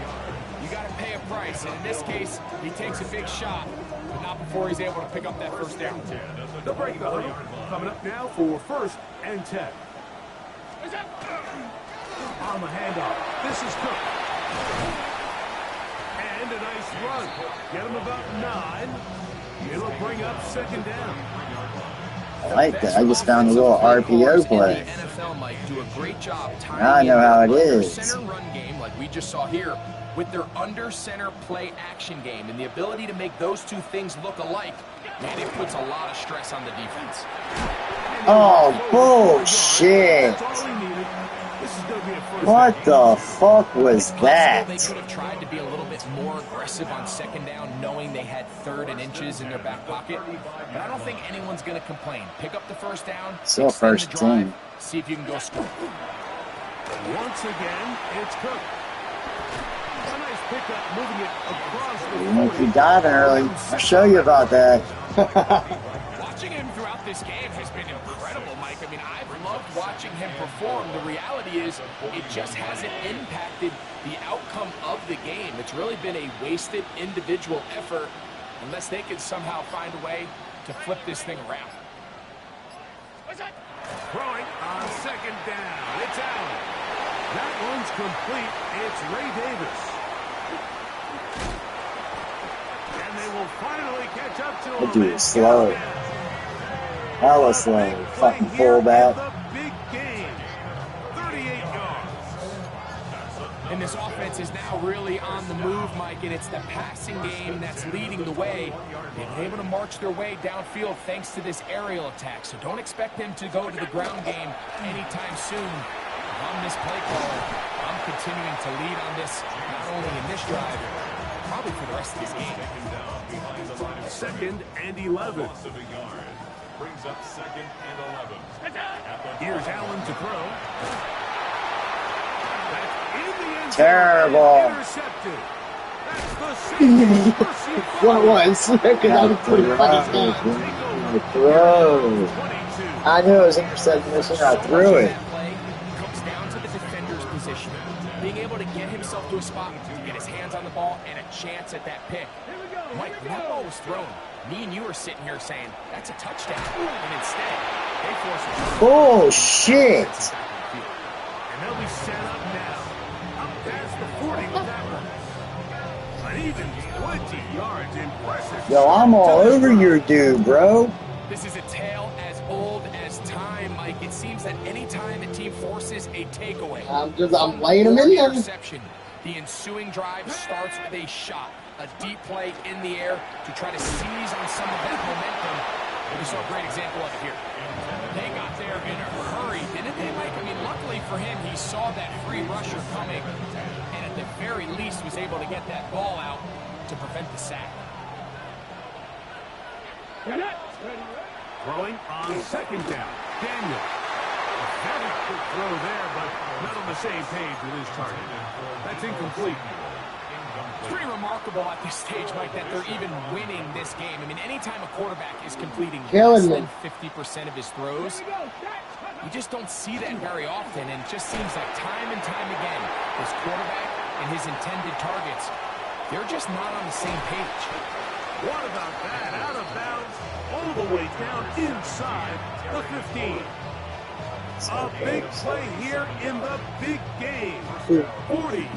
You got to pay a price, and in this case, he takes a big shot, but not before he's able to pick up that first down. The break the huddle. Coming up now for 1st and 10. On the handoff, this is Cook. And a nice run. Get him about 9. It'll bring up 2nd down. I like that. I just found a little RPO play. The NFL might do a great job tying Now I know how it in their is. center run game, like we just saw here, with their under center play action game, and the ability to make those two things look alike. Man, it puts a lot of stress on the defense. Oh, bullshit. That's all he needed. This is going to be a first What down. the fuck was They that? could have tried to be a little bit more aggressive on 2nd down, knowing they had 3rd and inches in their back pocket. But I don't think anyone's going to complain. Pick up the first down, Still extend first the drive, team. see if you can go score. Once again, it's Cook. A nice pickup, moving it across the You won't 40. be diving early. I'll show you about that. Watching him throughout this game has been incredible, Mike. I mean, I've loved watching him perform. The reality is it just hasn't impacted the outcome of the game. It's really been a wasted individual effort unless they can somehow find a way to flip this thing around. Throwing on 2nd down. It's Allen. That one's complete. It's Ray Davis. And they will finally catch up to That him. dude is slow. Hella slow. Fucking fullback. The big game. 38 yards. And this offense is now really on the move, Mike, and it's the passing game that's leading the way. They've been able to march their way downfield thanks to this aerial attack, so don't expect them to go to the ground game anytime soon. On this play call, I'm continuing to lead on this, not only in this drive, probably for the rest of this game. 2nd and 11. Brings up 2nd and 11. Here's Allen to throw. That's in the end zone. Terrible. Intercepted. That's the safety. What was? Because I was pretty funny game. Throw. I knew it was intercepted. I threw it. That play comes down to the defender's position, being able to get himself to a spot to get his hands on the ball and a chance at that pick. Mike, when that ball was thrown, me and you were sitting here saying, that's a touchdown. And instead, they force it. Bullshit. And they'll be set up now. Up past the 40 with that one. An even 20 yards. Impressive. Yo, I'm all over your dude, bro. This is a tale as old as time, Mike. It seems that any time a team forces a takeaway, I'm laying them in there. interception, the ensuing drive starts with a shot, a deep play in the air to try to seize on some of that momentum. And we saw a great example of it here. They got there in a hurry, didn't they, Mike? I mean, luckily for him, he saw that free rusher coming, and at the very least was able to get that ball out to prevent the sack. Throwing on 2nd down. Daniel. A very quick throw there, but not on the same page with his target. That's incomplete. It's pretty remarkable at this stage, Mike, that they're even winning this game. I mean, anytime a quarterback is completing less than 50% of his throws, you just don't see that very often, and it just seems like time and time again, this quarterback and his intended targets, they're just not on the same page. What about that? Out of bounds, all the way down inside the 15. A big play here in the big game.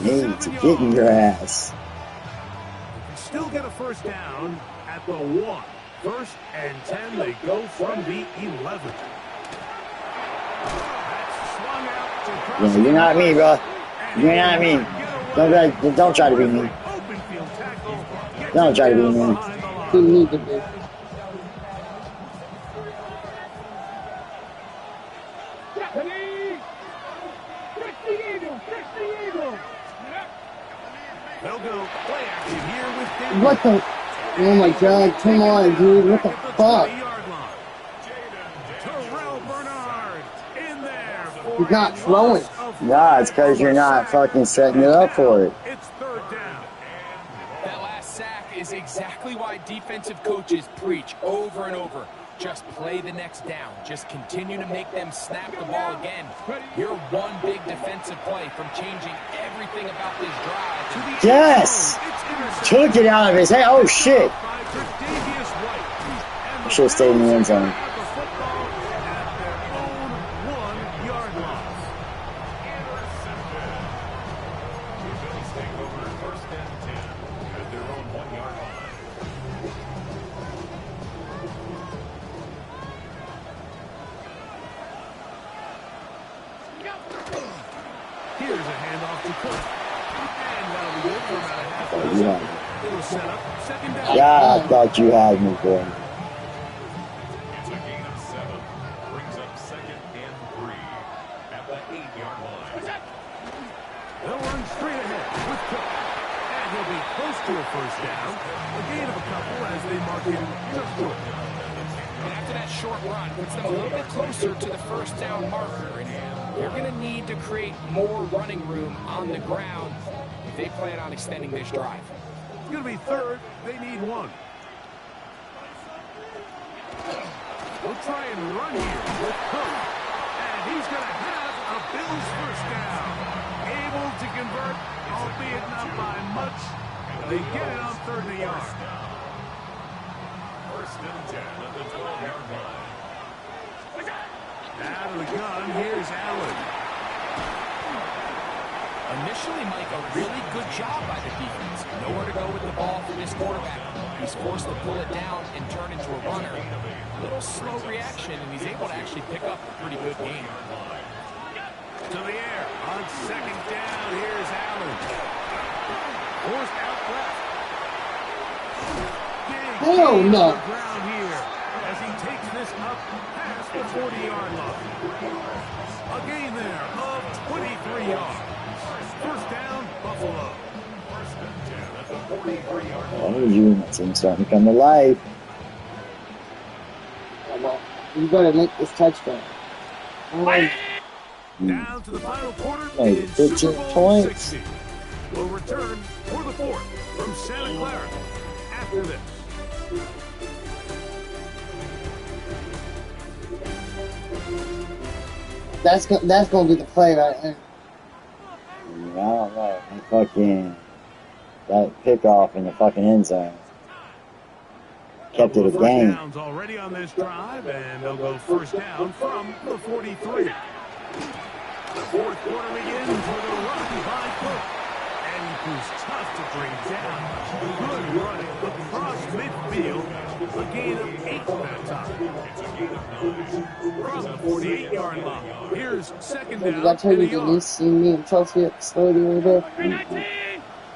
Need to get in your ass. still get a first down at the 1. 1st and 10, they go from the 11. That's swung out to cross. Yeah, you're not me, bro. You're not me. Don't try to be me. Open field tackle. Don't try to be me. You need to be. They'll go play action here with David. What the? Oh my god, come on, dude. What the fuck? Terrell Bernard in there. He's not throwing. Nah, it's because you're not fucking setting it up for it. It's 3rd down. That last sack is exactly why defensive coaches preach over and over. Just play the next down. Just continue to make them snap the ball again. You're one big defensive play from changing everything about this drive. To the Yes! Took it out of his head. Oh, shit. Should have stayed in the end zone. Here's a handoff to Cook. And that'll be good for about a half a Yeah. Little setup. 2nd down. Yeah, I thought you had me, boy. It's a gain of 7. Brings up 2nd and 3 at the 8-yard line. They'll run straight ahead with Cook. And he'll be close to a first down. A gain of a couple as they mark him just short. And after that short run, puts them a little bit closer to the first down marker. And you're going to need to create more running room on the ground if they plan on extending this drive. It's going to be 3rd. They need 1. We'll try and run here with Cook. And he's going to have a Bills first down. Able to convert, albeit not by much. They get it on 3rd and a yard. 1st and 10 at the 12-yard line. Out of the gun, here's Allen. Initially, Mike, a really good job by the defense. Nowhere to go with the ball for this quarterback. He's forced to pull it down and turn into a runner. A little slow reaction, and he's able to actually pick up a pretty good game. To the air on 2nd down. Here's Allen. Forced out left. Hell no. Ground here as he takes this up past the 40-yard line. A gain there of 23 yards. First down, Buffalo. 1st and 10 at the 43-yard line. Oh, you my team's starting to come to life. Oh, well, you better make this touchdown. Oh, Down to the final quarter. Hey, in 15 Super Bowl points. 60. We'll return for the 4th from Santa Clara after this. that's gonna be the play right there. I don't know. That fucking that pickoff in the fucking end zone kept it a First game. downs already on this drive, and they'll go first down from the 43. The 4th quarter begins with a run by Cook. And he proves tough to bring down. Good running across midfield. A gain of 8 that time. It's a gain of 9. From the 48-yard line. Here's 2nd Did down. I tell and you a the yard. new see me and Chelsea at the store the other day?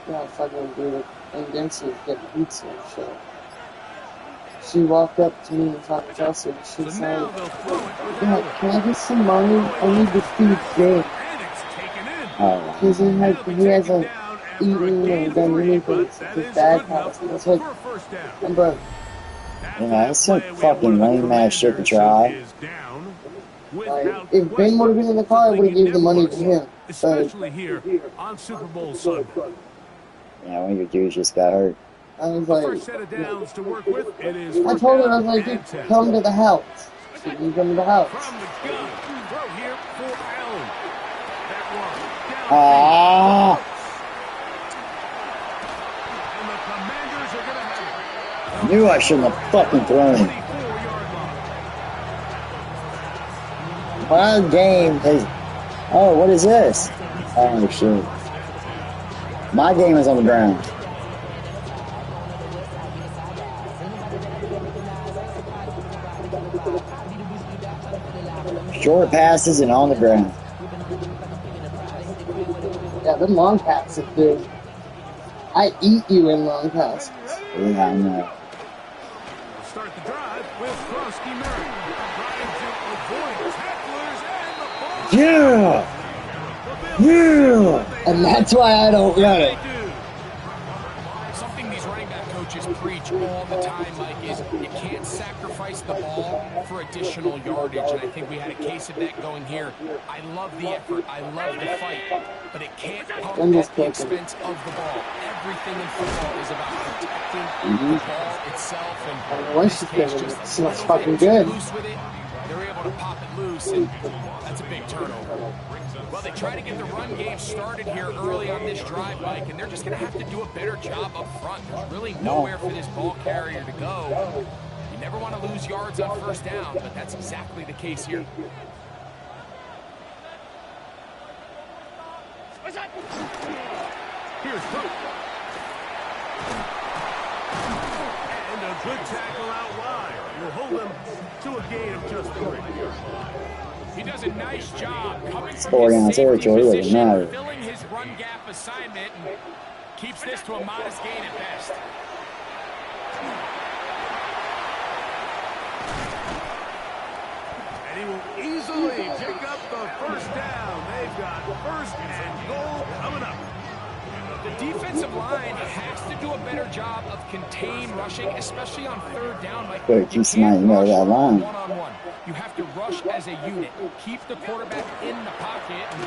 Yeah, fucking dude. And Dempsey was getting pizza and shit. She walked up to me and talked to Chelsea and she So was now like, they'll throw it with yeah, Allen. can I get some money? I need this food big. And it's taken in. Oh, Because he hasn't Down after a eaten gain or of done 3, anything but that since is dad good passed. enough That's like, for a first down. I'm broke. yeah, that's some fucking lame ass shit to try. Like, if Ben would have been in the car, I would have given the money to him. But Especially here on Super Bowl Sunday. Yeah, one of your dudes just got hurt. I was First like, set of downs to work with. It is I first told her, I down was like, and dude, 10. come to the house. She didn't come to the house. From the gun, throw here for Allen. That one down. Ah! And the Commanders are going to have it. Knew I shouldn't have fucking thrown it. 24-yard line. My game is. Oh, what is this? Oh shit! My game is on the ground. Short passes and on the ground. Yeah, them long passes, dude. I eat you in long passes. Yeah, I know. Start the drive with Krosky Murray. Trying to avoid tacklers and the ball. Yeah! Yeah! And that's why I don't run it. Something these running back coaches preach all the time, Mike, is you can't sacrifice the ball for additional yardage, and I think we had a case of that going here. I love the effort, I love the fight, but it can't come at the expense of the ball. Everything in football is about protecting the ball itself, and Once you get it, it smells fucking good. Loose with it, they're able to pop it loose, and that's a big turnover. Well, they try to get the run game started here early on this drive, Mike, and they're just going to have to do a better job up front. There's really nowhere for this ball carrier to go. You never want to lose yards on first down, but that's exactly the case here. Here's Cook. And a good tackle out wide. Will hold them to a gain of just 3. He does a nice job coming from 4 his down safety territory, doesn't position, matter. filling his run gap assignment, and keeps this to a modest gain at best. And he will easily pick up the first down. They've got first and goal coming up. The defensive line has to do a better job of contain rushing, especially on third down. Like, Better you keep somebody can't near rush that line. one-on-one. You have to rush as a unit. Keep the quarterback in the pocket. And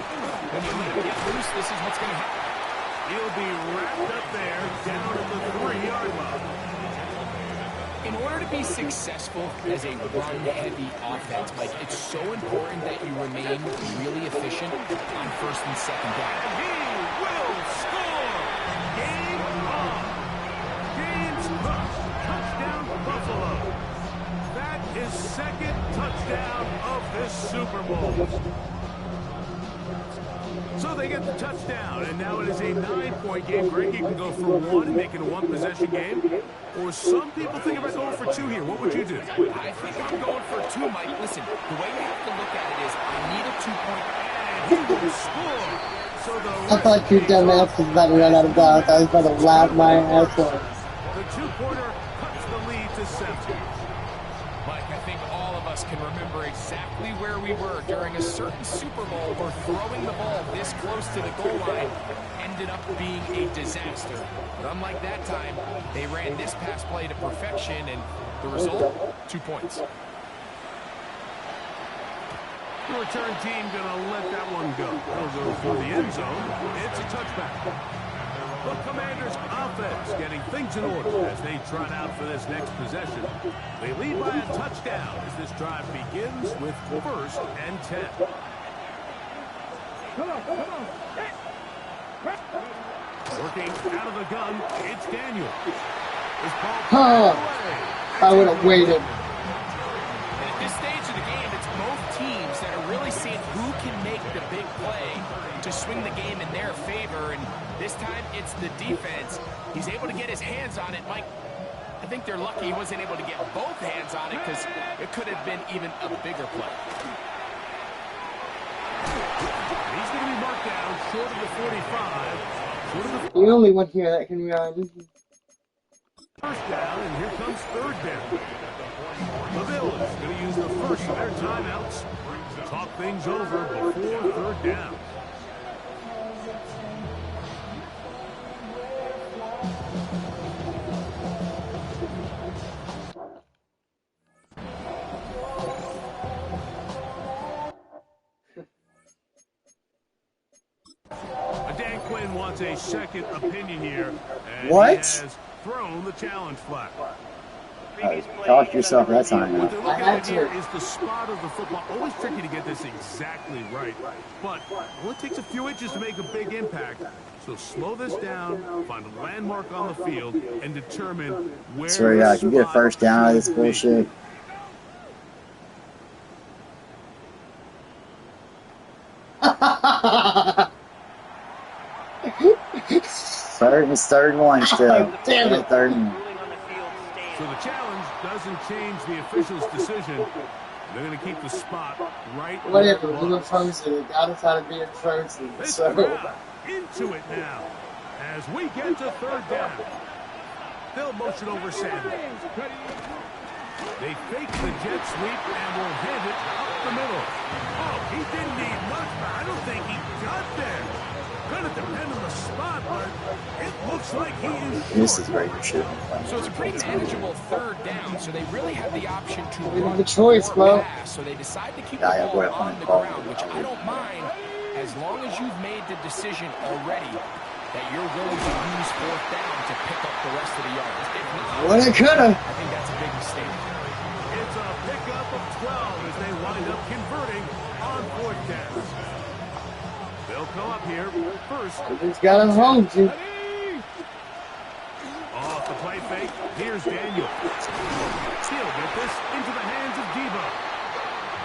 when you let him get loose, this is what's going to happen. He'll be wrapped up there down at the 3-yard line. In order to be successful as a run-heavy offense, Mike, it's so important that you remain really efficient on first and second down. He will score! Game on! James Cook, touchdown Buffalo. That is second touchdown of this Super Bowl. So they get the touchdown, and now it is a 9-point game. Greg, you can go for 1 and make it a 1-possession game. Or some people think about going for 2 here. What would you do? I think I'm going for 2, Mike. Listen, the way you have to look at it is I need a 2-point. And he will score. So I thought you dumbass was about to run out of bounds. I was about to laugh my ass off. the 2-pointer cuts the lead to 7. Mike, I think all of us can remember exactly where we were during a certain Super Bowl where throwing the ball this close to the goal line ended up being a disaster. But unlike that time, they ran this pass play to perfection, and the result, 2 points. The return team going to let that one go. It'll go for the end zone. It's a touchback. The Commanders' offense getting things in order as they trot out for this next possession. They lead by a touchdown as this drive begins with first and 10. Come on. Working out of the gun, it's Daniel. This ball Huh. away. I would have waited. And at this stage of the game, it's both teams that are really seeing who can make the big play to swing the game in their favor. And this time, it's the defense. He's able to get his hands on it. Mike, I think they're lucky he wasn't able to get both hands on it because it could have been even a bigger play. He's going to be marked down short of the 45. Short of the The only one here that can run. first down, and here comes third down. LaVille is going to use the first of their timeouts. Talk things over before third down. Dan Quinn wants a second opinion here. And What? He has thrown the challenge flag. Talk yourself that time What now. they're I looking had at to. here is the spot of the football. Always tricky to get this exactly right. But well, it takes a few inches to make a big impact. So slow this down, find a landmark on the field, and determine where Swear to the God, can you get a spot first down out of this should be. bullshit? Third and 1 still. Damn it. Third and 1. So the challenge doesn't change the official's decision. They're going to keep the spot right Whatever, where it we were was. frozen. It got us out of being frozen. This So, crowd into it now as we get to third down. They'll motion over Sanders. They fake the jet sweep and will hand it up the middle. Oh, he didn't need much, but I don't think he got there. Gonna depend on the spot, but it looks like he is short. This is where you should. So it's a pretty manageable third down, so they really have the option to we have run a choice, or bro. pass. So they decide to keep Yeah, the go ball ahead, on the Paul. ground, which I don't mind as long as you've made the decision already that you're willing to use fourth down to pick up the rest of the yards. If not, Well, they coulda. I think that's a big mistake. It's a pickup of 12 as they wind up converting on fourth down. They'll come up here first. He's got him home, G. Off the play fake, here's Daniel. He'll get this into the hands of Debo.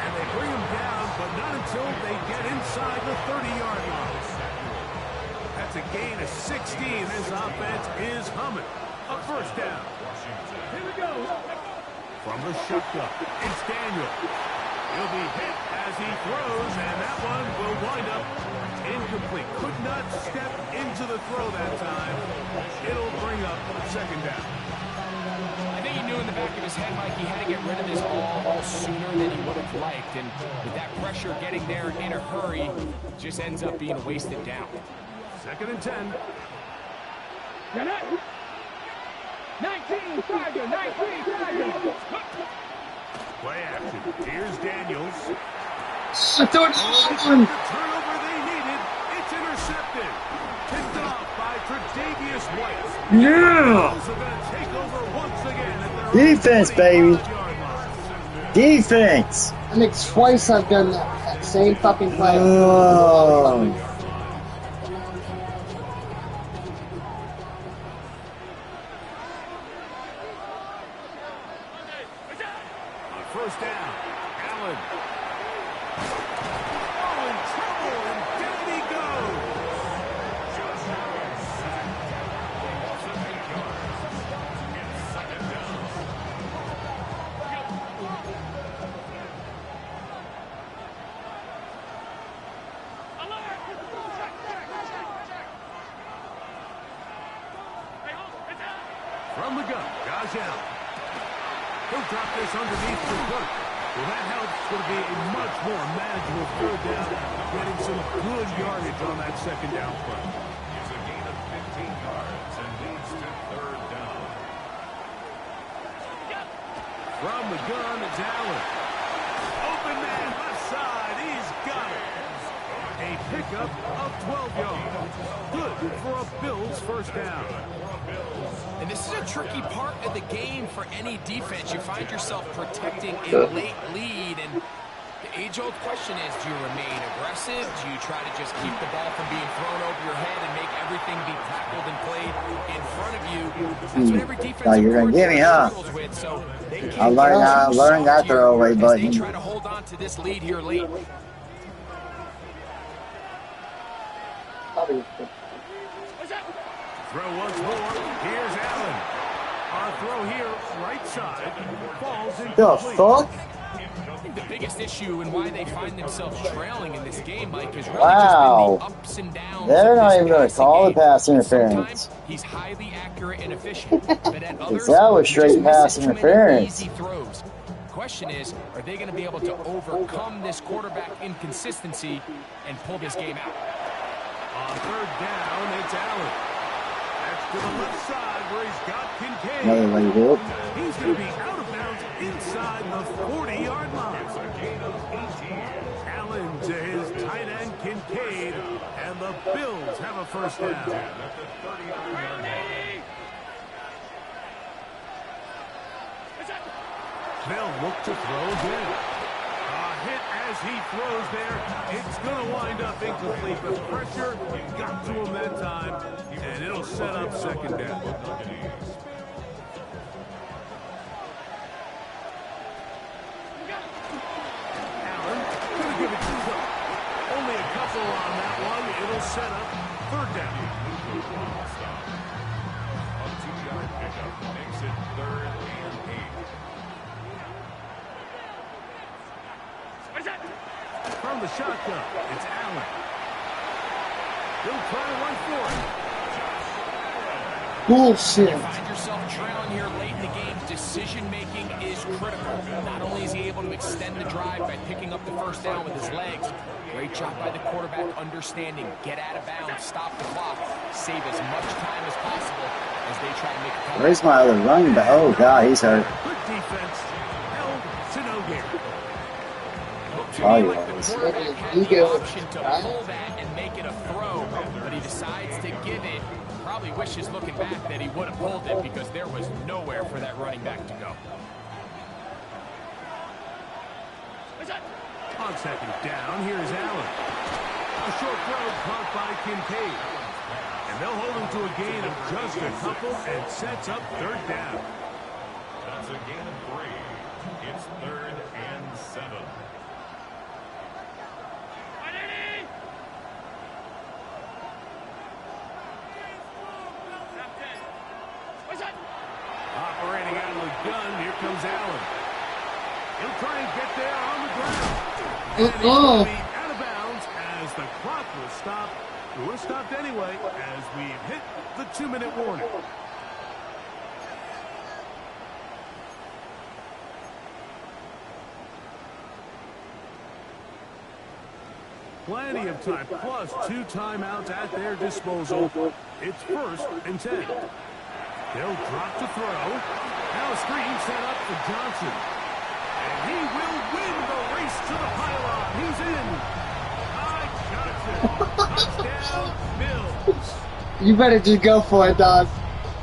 And they bring him down, but not until they get inside the 30-yard line. That's a gain of 16. This offense is humming. A first down. Here we go. From the shotgun, it's Daniel. He'll be hit as he throws, and that one will wind up incomplete. Could not step into the throw that time. It'll bring up second down. I think he knew in the back of his head, Mike, he had to get rid of this ball sooner than he would have liked. And with that pressure getting there in a hurry, just ends up being a wasted down. Second and 10. Get it. 19, Tiger, 19, Tiger. Play action. Here's Daniels. I thought The turnover they needed. It's intercepted. Picked off by Tre'Davious White. Yeah. Bills are going to take over once again at their Defense, own baby. 25-yard line. Defense. I think twice I've done that same fucking play. Oh. On first down, Allen. Oh, in trouble, and down he goes. From the gun, Josh Allen. He'll drop this underneath the Cook. Well, that helps. It's going to be a much more manageable third down, getting some good yardage on that second down play. It's a gain of 15 yards and leads to third down. From the gun, it's Allen. Open man, left side. He's got it. A pickup of 12 yards. Good for a Bills first down. And this is a tricky part of the game for any defense. You find yourself protecting a late lead, and the age-old question is, do you remain aggressive? Do you try to just keep the ball from being thrown over your head and make everything be tackled and played in front of you? That's what every defense Thought you were gonna give me, huh? struggles with. So they I learned that throwaway as button. they try to hold on to this lead here late. Throw once more. Here's Allen. Our throw here, right side, falls The incomplete. fuck? I think the biggest issue and why they find themselves trailing in this game, Mike, is really Wow. just been the ups and downs. They're of not this even gonna passing call the game. pass interference. Sometimes he's highly accurate and efficient, but at others, That was he straight just misses pass too many interference. easy throws. Question is, are they going to be able to overcome this quarterback inconsistency and pull this game out? On third down, it's Allen. That's to the left side where he's got Kincaid. Another way to do it. He's going to be out of bounds inside the 40-yard line. It's a gain of 18. Allen to his tight end Kincaid, and the Bills have a first down. At the 39-yard line. They'll look to throw again. A hit as he throws there. It's going to wind up incomplete, but pressure got to him that time, and it'll set up second down. Allen going to give it to Cook. Only a couple on that one. It'll set up third down. A 2-yard pickup makes it 3rd and 8. from the shotgun. It's Allen. He'll try to run for it. Bullshit. You find yourself trailing here late in the game, decision-making is critical. Not only is he able to extend the drive by picking up the first down with his legs, great job by the quarterback understanding, get out of bounds, stop the clock, save as much time as possible as they try to make a comeback. Where's my other running back? Oh, God, he's hurt. Good defense. Held to no gain. Looked to Oh, me yeah, like the it's- quarterback had the option to pull that and make it a throw, but he decides to give it. Probably wishes looking back that he would have pulled it because there was nowhere for that running back to go. On second down, here's Allen. A short throw caught by Kincaid. And they'll hold him to a gain of just a couple and sets up third down. That's a gain of 3. It's 3rd and 7. Operating out of the gun, here comes Allen. He'll try and get there on the ground. And he's going to be out of bounds as the clock will stop. It would have stopped anyway as we hit the 2-minute warning. Plenty of time, plus 2 timeouts at their disposal. It's 1st and 10. They'll drop to throw. Now a screen set up for Johnson. And he will win the race to the pylon. He's in. Johnson. Touchdown, Bills. You better just go for it, dog.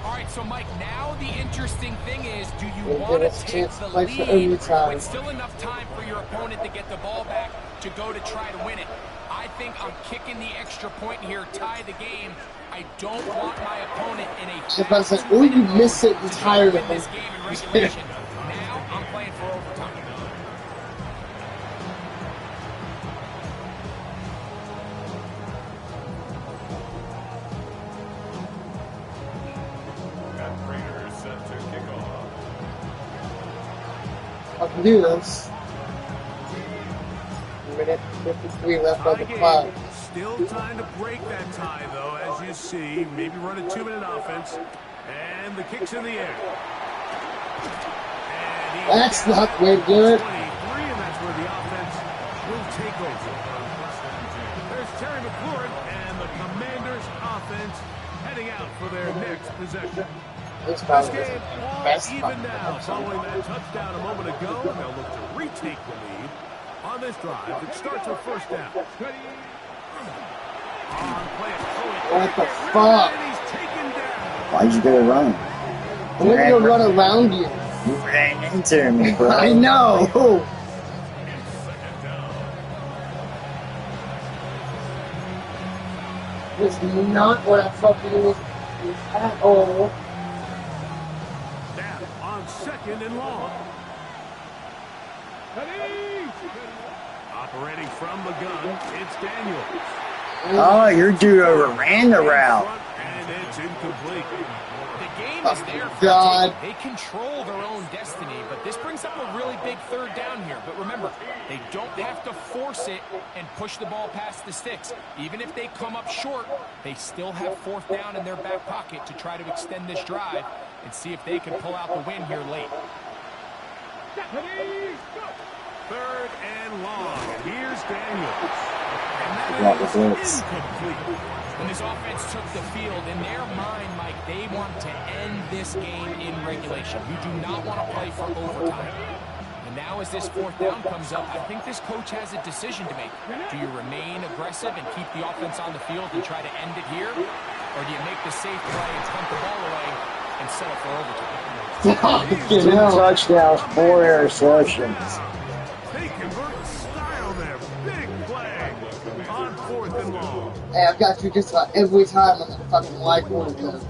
All right, so Mike, now the interesting thing is, do you Give want to us a take chance the to play for lead overtime. with still enough time for your opponent to get the ball back to go to try to win it? I think I'm kicking the extra point here, tie the game. I don't want my opponent in a If I said, or you miss it entirely. win this game in regulation. Now I'm playing for overtime. Matt Prater set to kick off. I can do this. Minute 53 left on the clock. Still time to break that tie, though, as you see. Maybe run a 2-minute offense. And the kick's in the air. And That's not the way to do it. 23, and that's where the offense will take over. There's Terry McLaurin and the Commanders' offense heading out for their next possession. This This probably game isn't the all best even now. Following that touchdown a moment ago, they'll look to retake the lead on this drive. It starts with 1st down. On play it. What the fuck? And he's taken down. Why'd you go run? I'm gonna go run around you. You ran into me, bro. I know. It's not what I fucking was at all. Down on 2nd and long. Operating from the gun, it's Daniels. Oh, your dude overran the route. And it's incomplete. The game is there for God. taking. They control their own destiny, but this brings up a really big 3rd down here. But remember, they don't have to force it and push the ball past the sticks. Even if they come up short, they still have 4th down in their back pocket to try to extend this drive and see if they can pull out the win here late. 3rd and long. Here's Daniels. Block the And that blitz. is incomplete. When this offense took the field, in their mind, Mike, they want to end this game in regulation. You do not want to play for overtime. And now as this 4th down comes up, I think this coach has a decision to make. Do you remain aggressive and keep the offense on the field and try to end it here? Or do you make the safe play and punt the ball away and settle for overtime? Two touchdowns, 4 interceptions. They convert style there. Big play on 4th and long. Hey, I've got you just about every time on the fucking whiteboard.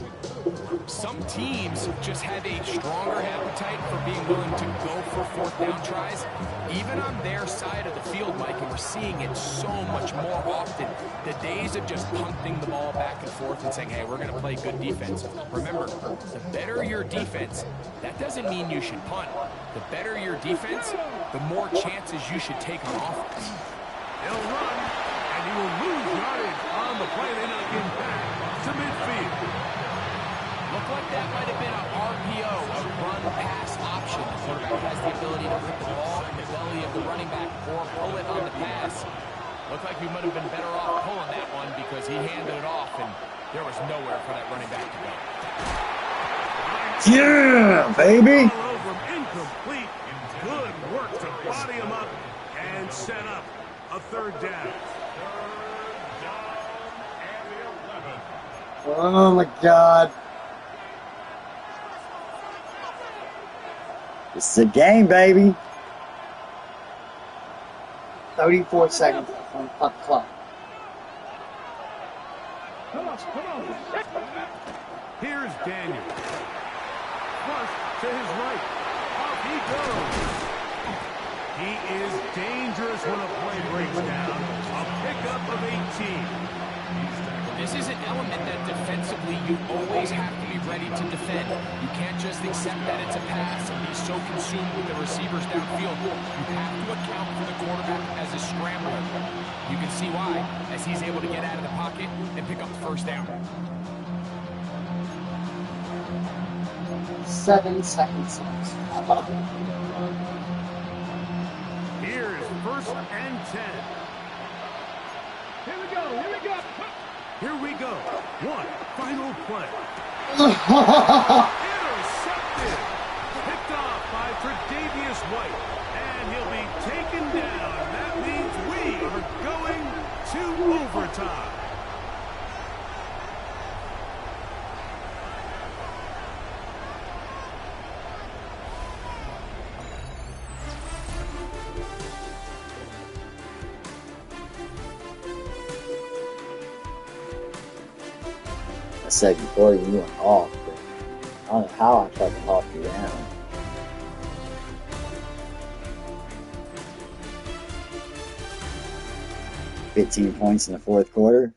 Some teams just have a stronger appetite for being willing to go for 4th down tries, even on their side of the field, Mike, and we're seeing it so much more often. The days of just punting the ball back and forth and saying, hey, we're going to play good defense. Remember, the better your defense, that doesn't mean you should punt. The better your defense, the more chances you should take on offense. He'll run, and he will lose yardage on the play. They knock him back to midfield. Looked like that might have been an RPO, a run-pass option. The quarterback has the ability to put the ball in the belly of the running back or pull it on the pass. Looked like we might have been better off pulling that one because he handed it off, and there was nowhere for that running back to go. Yeah, baby. All over him, incomplete. Good work to body him up and set up a third down. Oh my God. This is a game, baby. 34 seconds on the clock. Come on. Here's Daniel. Flush to his right. Off he goes. He is dangerous when a play breaks down. A pickup of 18. This is an element that defensively you always have to be ready to defend. You can't just accept that it's a pass and be so consumed with the receivers downfield. You have to account for the quarterback as a scrambler. You can see why, as he's able to get out of the pocket and pick up the first down. 7 seconds. Here's 1st and 10. Here we go. Here we go. One final play. Intercepted. Picked off by Tre'Davious White. And he'll be taken down. That means we are going to overtime. I said before you went off, but I don't know how I tried to hawk you down. $15 points in the fourth quarter.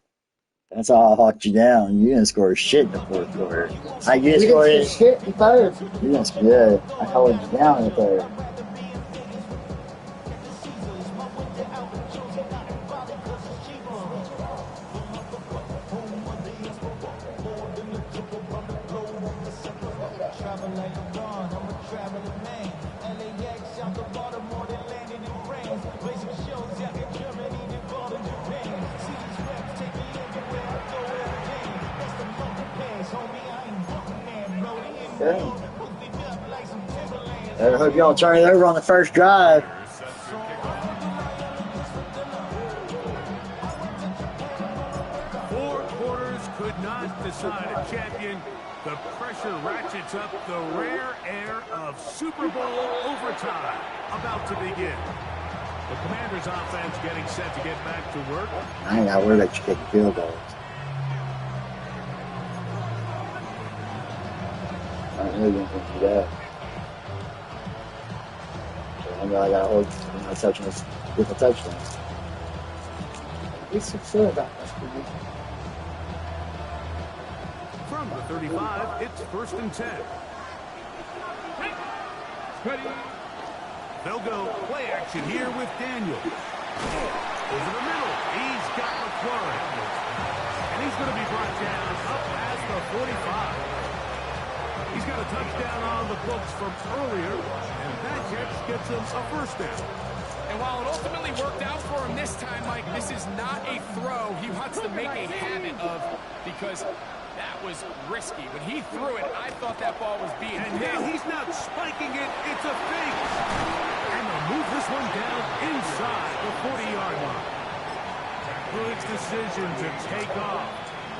That's how I hawked you down. You didn't score shit in the fourth quarter. I We didn't score shit in third. You didn't score. Yeah, I held you down in the third. I hope y'all turn it over on the first drive. 4 quarters could not decide a champion. The pressure ratchets up. The rare air of Super Bowl overtime about to begin. The Commanders' offense getting set to get back to work. I ain't got to worry about you kicking field goals. I really didn't think you that. I know I got to hold my touchdowns, get the touchdowns. Be secure about this, man. From the 35, it's 1st and 10. Ready. They'll go play action here with Daniel. Over the middle, he's got McLaurin. And he's going to be brought down up past the 45. He's got a touchdown on the books from earlier, and that catch gets him a first down. And while it ultimately worked out for him this time, Mike, this is not a throw he wants to make a habit of because that was risky. When he threw it, I thought that ball was being And hit. now he's not spiking it, it's a fake. And they'll move this one down inside the 40-yard line. Good decision to take off.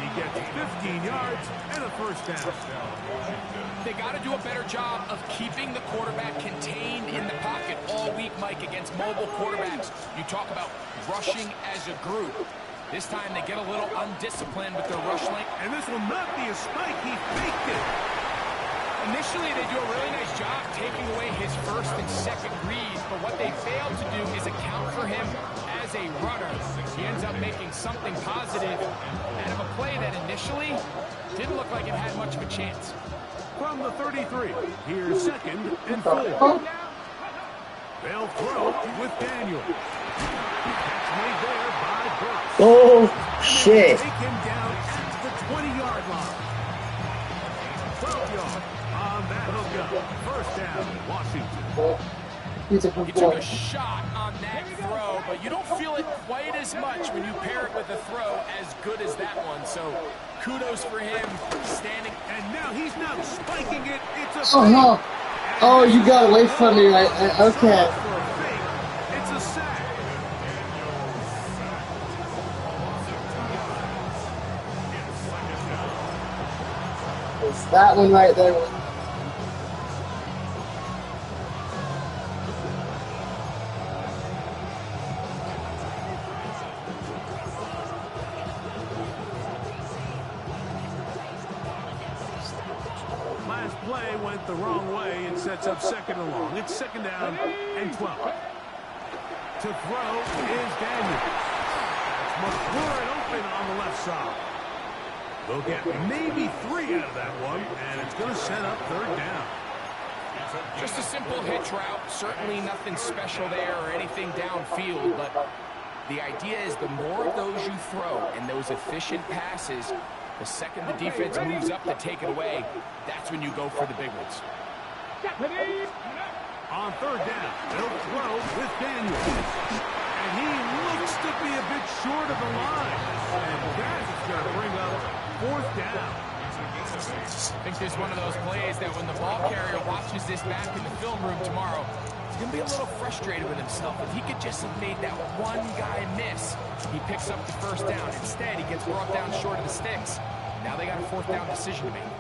He gets 15 yards and a first down. They got to do a better job of keeping the quarterback contained in the pocket all week, Mike, against mobile quarterbacks. You talk about rushing as a group. This time they get a little undisciplined with their rush length. And this will not be a spike. He faked it. Initially, they do a really nice job taking away his first and second reads, but what they fail to do is account for him as a runner. He ends up making something positive out of a play that initially didn't look like it had much of a chance. From the 33, here's 2nd and 4. They'll throw with Daniel. Catches made there by Burks. Oh, And shit. they take him down at the 20-yard line. 12 yards on that hookup. First down, Washington. He's a good He took boy. a shot on that throw, but you don't feel it quite as much when you pair it with a throw as good as that one. So kudos for him standing. And now he's not spiking it. It's a Oh, fake. no. Oh, you got away from me, right? Okay. For a fake, it's a sack. It's that one right there. Last play went the wrong way and sets up second and long. It's second down and 12. To throw is Daniels. That's McLaurin open on the left side. They'll get maybe 3 out of that one, and it's going to set up third down. Just a simple hitch route. Certainly nothing special there or anything downfield, but the idea is the more of those you throw and those efficient passes, the second the defense moves up to take it away, that's when you go for the big ones. On third down, they'll throw with Daniels. And he looks to be a bit short of the line. And that is going to bring up fourth down. I think there's one of those plays that when the ball carrier watches this back in the film room tomorrow, he's going to be a little frustrated with himself. If he could just have made that one guy miss, he picks up the first down. Instead, he gets brought down short of the sticks. Now they got a fourth down decision to make.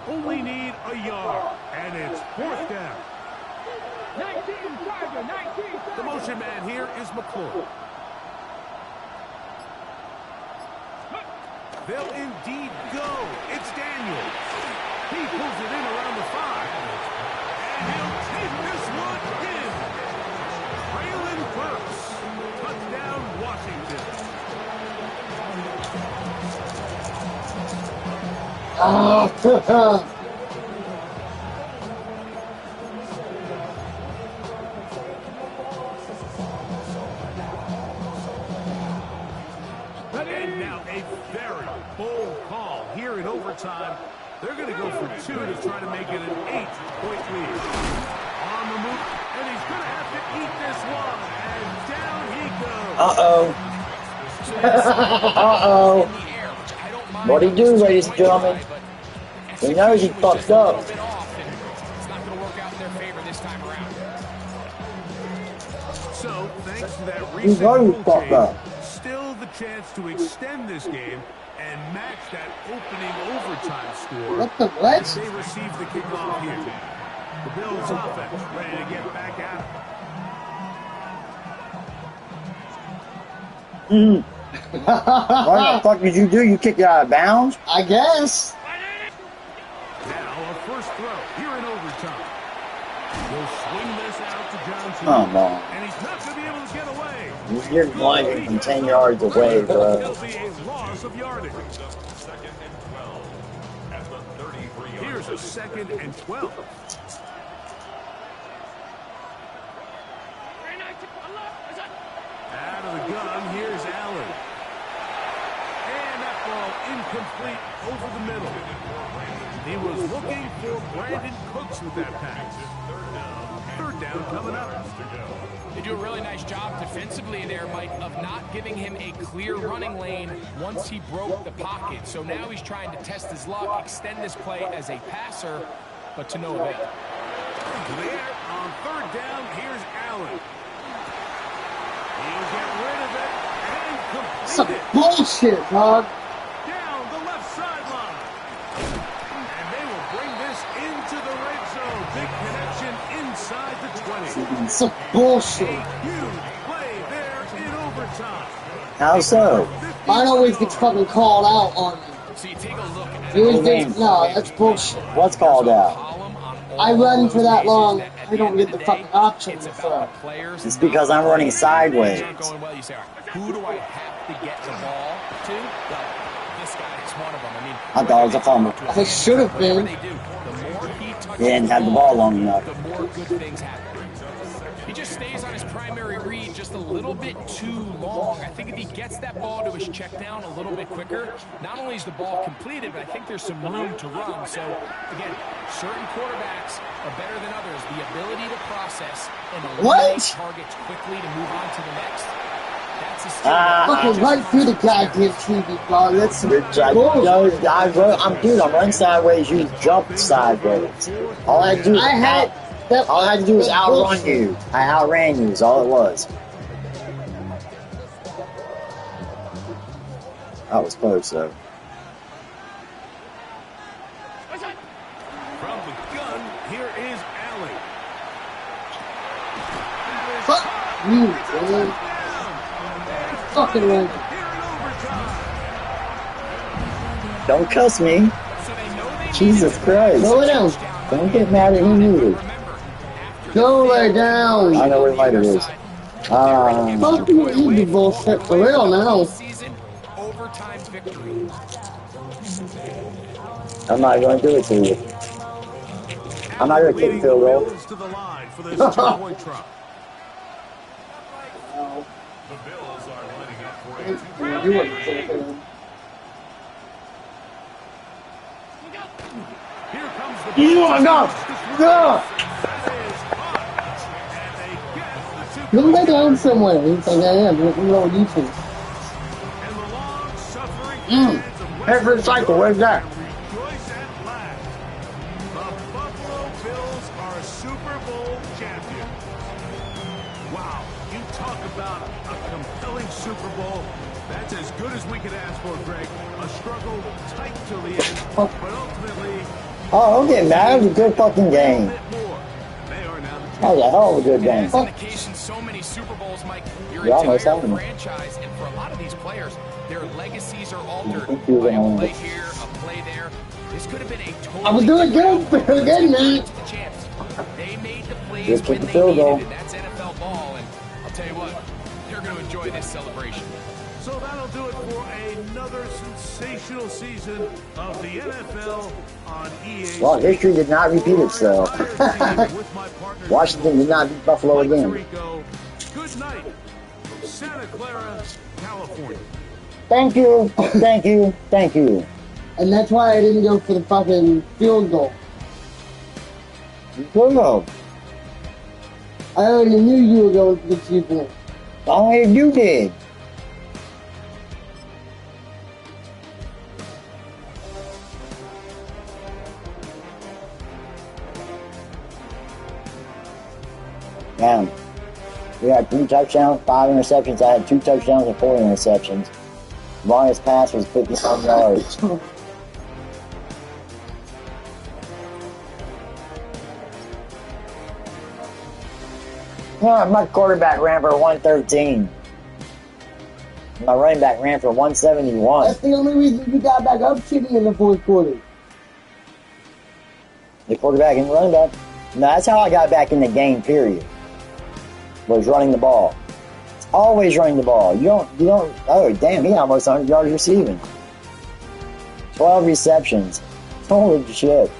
Only need a yard, and it's fourth down. 19, Tiger, 19, The motion man here is McClure. They'll indeed go. It's Daniels. He pulls it in around the 5. And he'll take this one in. Braylon Burks. Touchdown, Washington. Oh, And now a very bold call here in overtime. They're going to go for 2 to try to make it an 8-point lead. On the move, and he's going to have to eat this one. And down he goes. Uh-oh. What'd he do, ladies and gentlemen? He knows he fucked up. It's not going to work out in their favor this time around. So, thanks to that He recent knows he rule fucked up. change, still the chance to extend this game and match that opening overtime score. what the what? If they receive the kickoff here. The Bills offense ready to get back at it. What the fuck did you do? You kicked it out of bounds? I guess. Now a first throw here in overtime. He'll swing this out to Johnson. Come on. And he's not going to be able to get away. You're blinding from 10 yards away, bro. There'll be a loss of yardage. Second and 12 at the 33-yard Here's a second and 12. Out of the gun, here's Allen. And that ball incomplete over the middle. He was looking for Brandon Cooks with that pass. Third down coming up. They do a really nice job defensively there, Mike, of not giving him a clear running lane once he broke the pocket. So now he's trying to test his luck, extend this play as a passer, but to no avail. To the air on third down, here's Allen. He'll get rid of it and Some complete it. bullshit, dog. Down the left sideline. And they will bring this into the red zone. Big connection inside the 20. Some bullshit. A huge play there in overtime. How so? Mine always gets fucking called out on me. So you take a look at You always What do you get, mean? no, that's bullshit. What's called out? I run for that long, I don't get the fucking option to throw. It's because I'm running sideways. Going well, you say, all right, who do I have to get the ball to? Well, this guy is one of them. I mean, I thought it was a fumble. It should have been. They do. The more he touches He didn't have the ball long enough. the more good things happen. He just stays on his primary read just a little bit too long. I think if he gets that ball to his check down a little bit quicker, not only is the ball completed, but I think there's some room to run. So, again, certain quarterbacks are better than others. The ability to process and eliminate targets quickly to move on to the next. That's a skill. Fucking right through the goddamn TV, bro. That's I'm running sideways. You jumped sideways. All I had to do, all I had to do was outrun you. I outran you. Is all it was. That was close, though. From the gun, here is Allen. fuck you, man. Fucking right. Don't cuss me. Jesus Christ. Slow it down. Don't get mad at him either. Slow it down. I know where light it is. Fuck you, eat the bullshit for real now. I'm not going to do it to you. I'm not going to kick the field goal. To the line for this 2-point try. The Bills are lining up for a You were fucking. Here comes the You lay down somewhere. He's like, I am. What are you two? Every cycle, where's that? Rejoice at last. The Buffalo Bills are Super Bowl champions. Wow, you talk about a compelling Super Bowl. That's as good as we could ask for, Greg. A struggle tight till the end, but ultimately, Oh, don't get mad. It was a good fucking game. more. They are now the That was a hell of a good game. As on occasion, so many Super Bowls, Mike, your You almost entire had me. franchise, and for a lot of these players, their legacies are altered think you were by a gonna play win. here, a play there. This could have been a totally I was doing different good, outcome. good, man. The champs. They made the plays Just when kick the they field needed goal. it. That's NFL ball, and I'll tell you what, you're going to enjoy this celebration. So that'll do it for another sensational season of the NFL on EA. Well, history did not repeat itself. Washington did not beat Buffalo again. Good night from Santa Clara, California. Thank you. Thank you. Thank you. And that's why I didn't go for the fucking field goal. Good. I already knew you were going for the 2 points. Only if you did. Damn. We had 3 touchdowns, 5 interceptions. I had 2 touchdowns and 4 interceptions. Longest pass was 50-some yards. Yeah, my quarterback ran for 113. My running back ran for 171. That's the only reason you got back up shitty in the 4th quarter. The quarterback and the running back. No, that's how I got back in the game, period. Was running the ball. It's always running the ball. You don't, oh, damn, he almost 100 yards receiving. 12 receptions. Holy shit.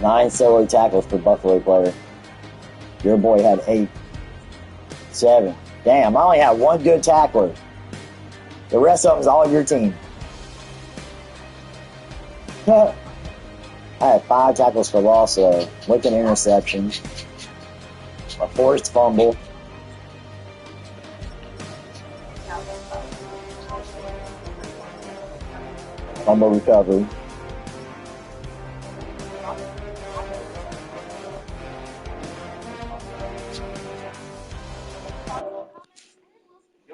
Nine solo tackles for Buffalo player. Your boy had 8. 7. Damn, I only had 1 good tackler. The rest of them was all your team. I had 5 tackles for loss, with an interception. A forced fumble. Fumble recovery.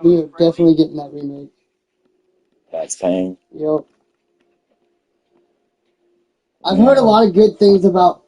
We're definitely getting that remake. That's pain. Yep. I've heard a lot of good things about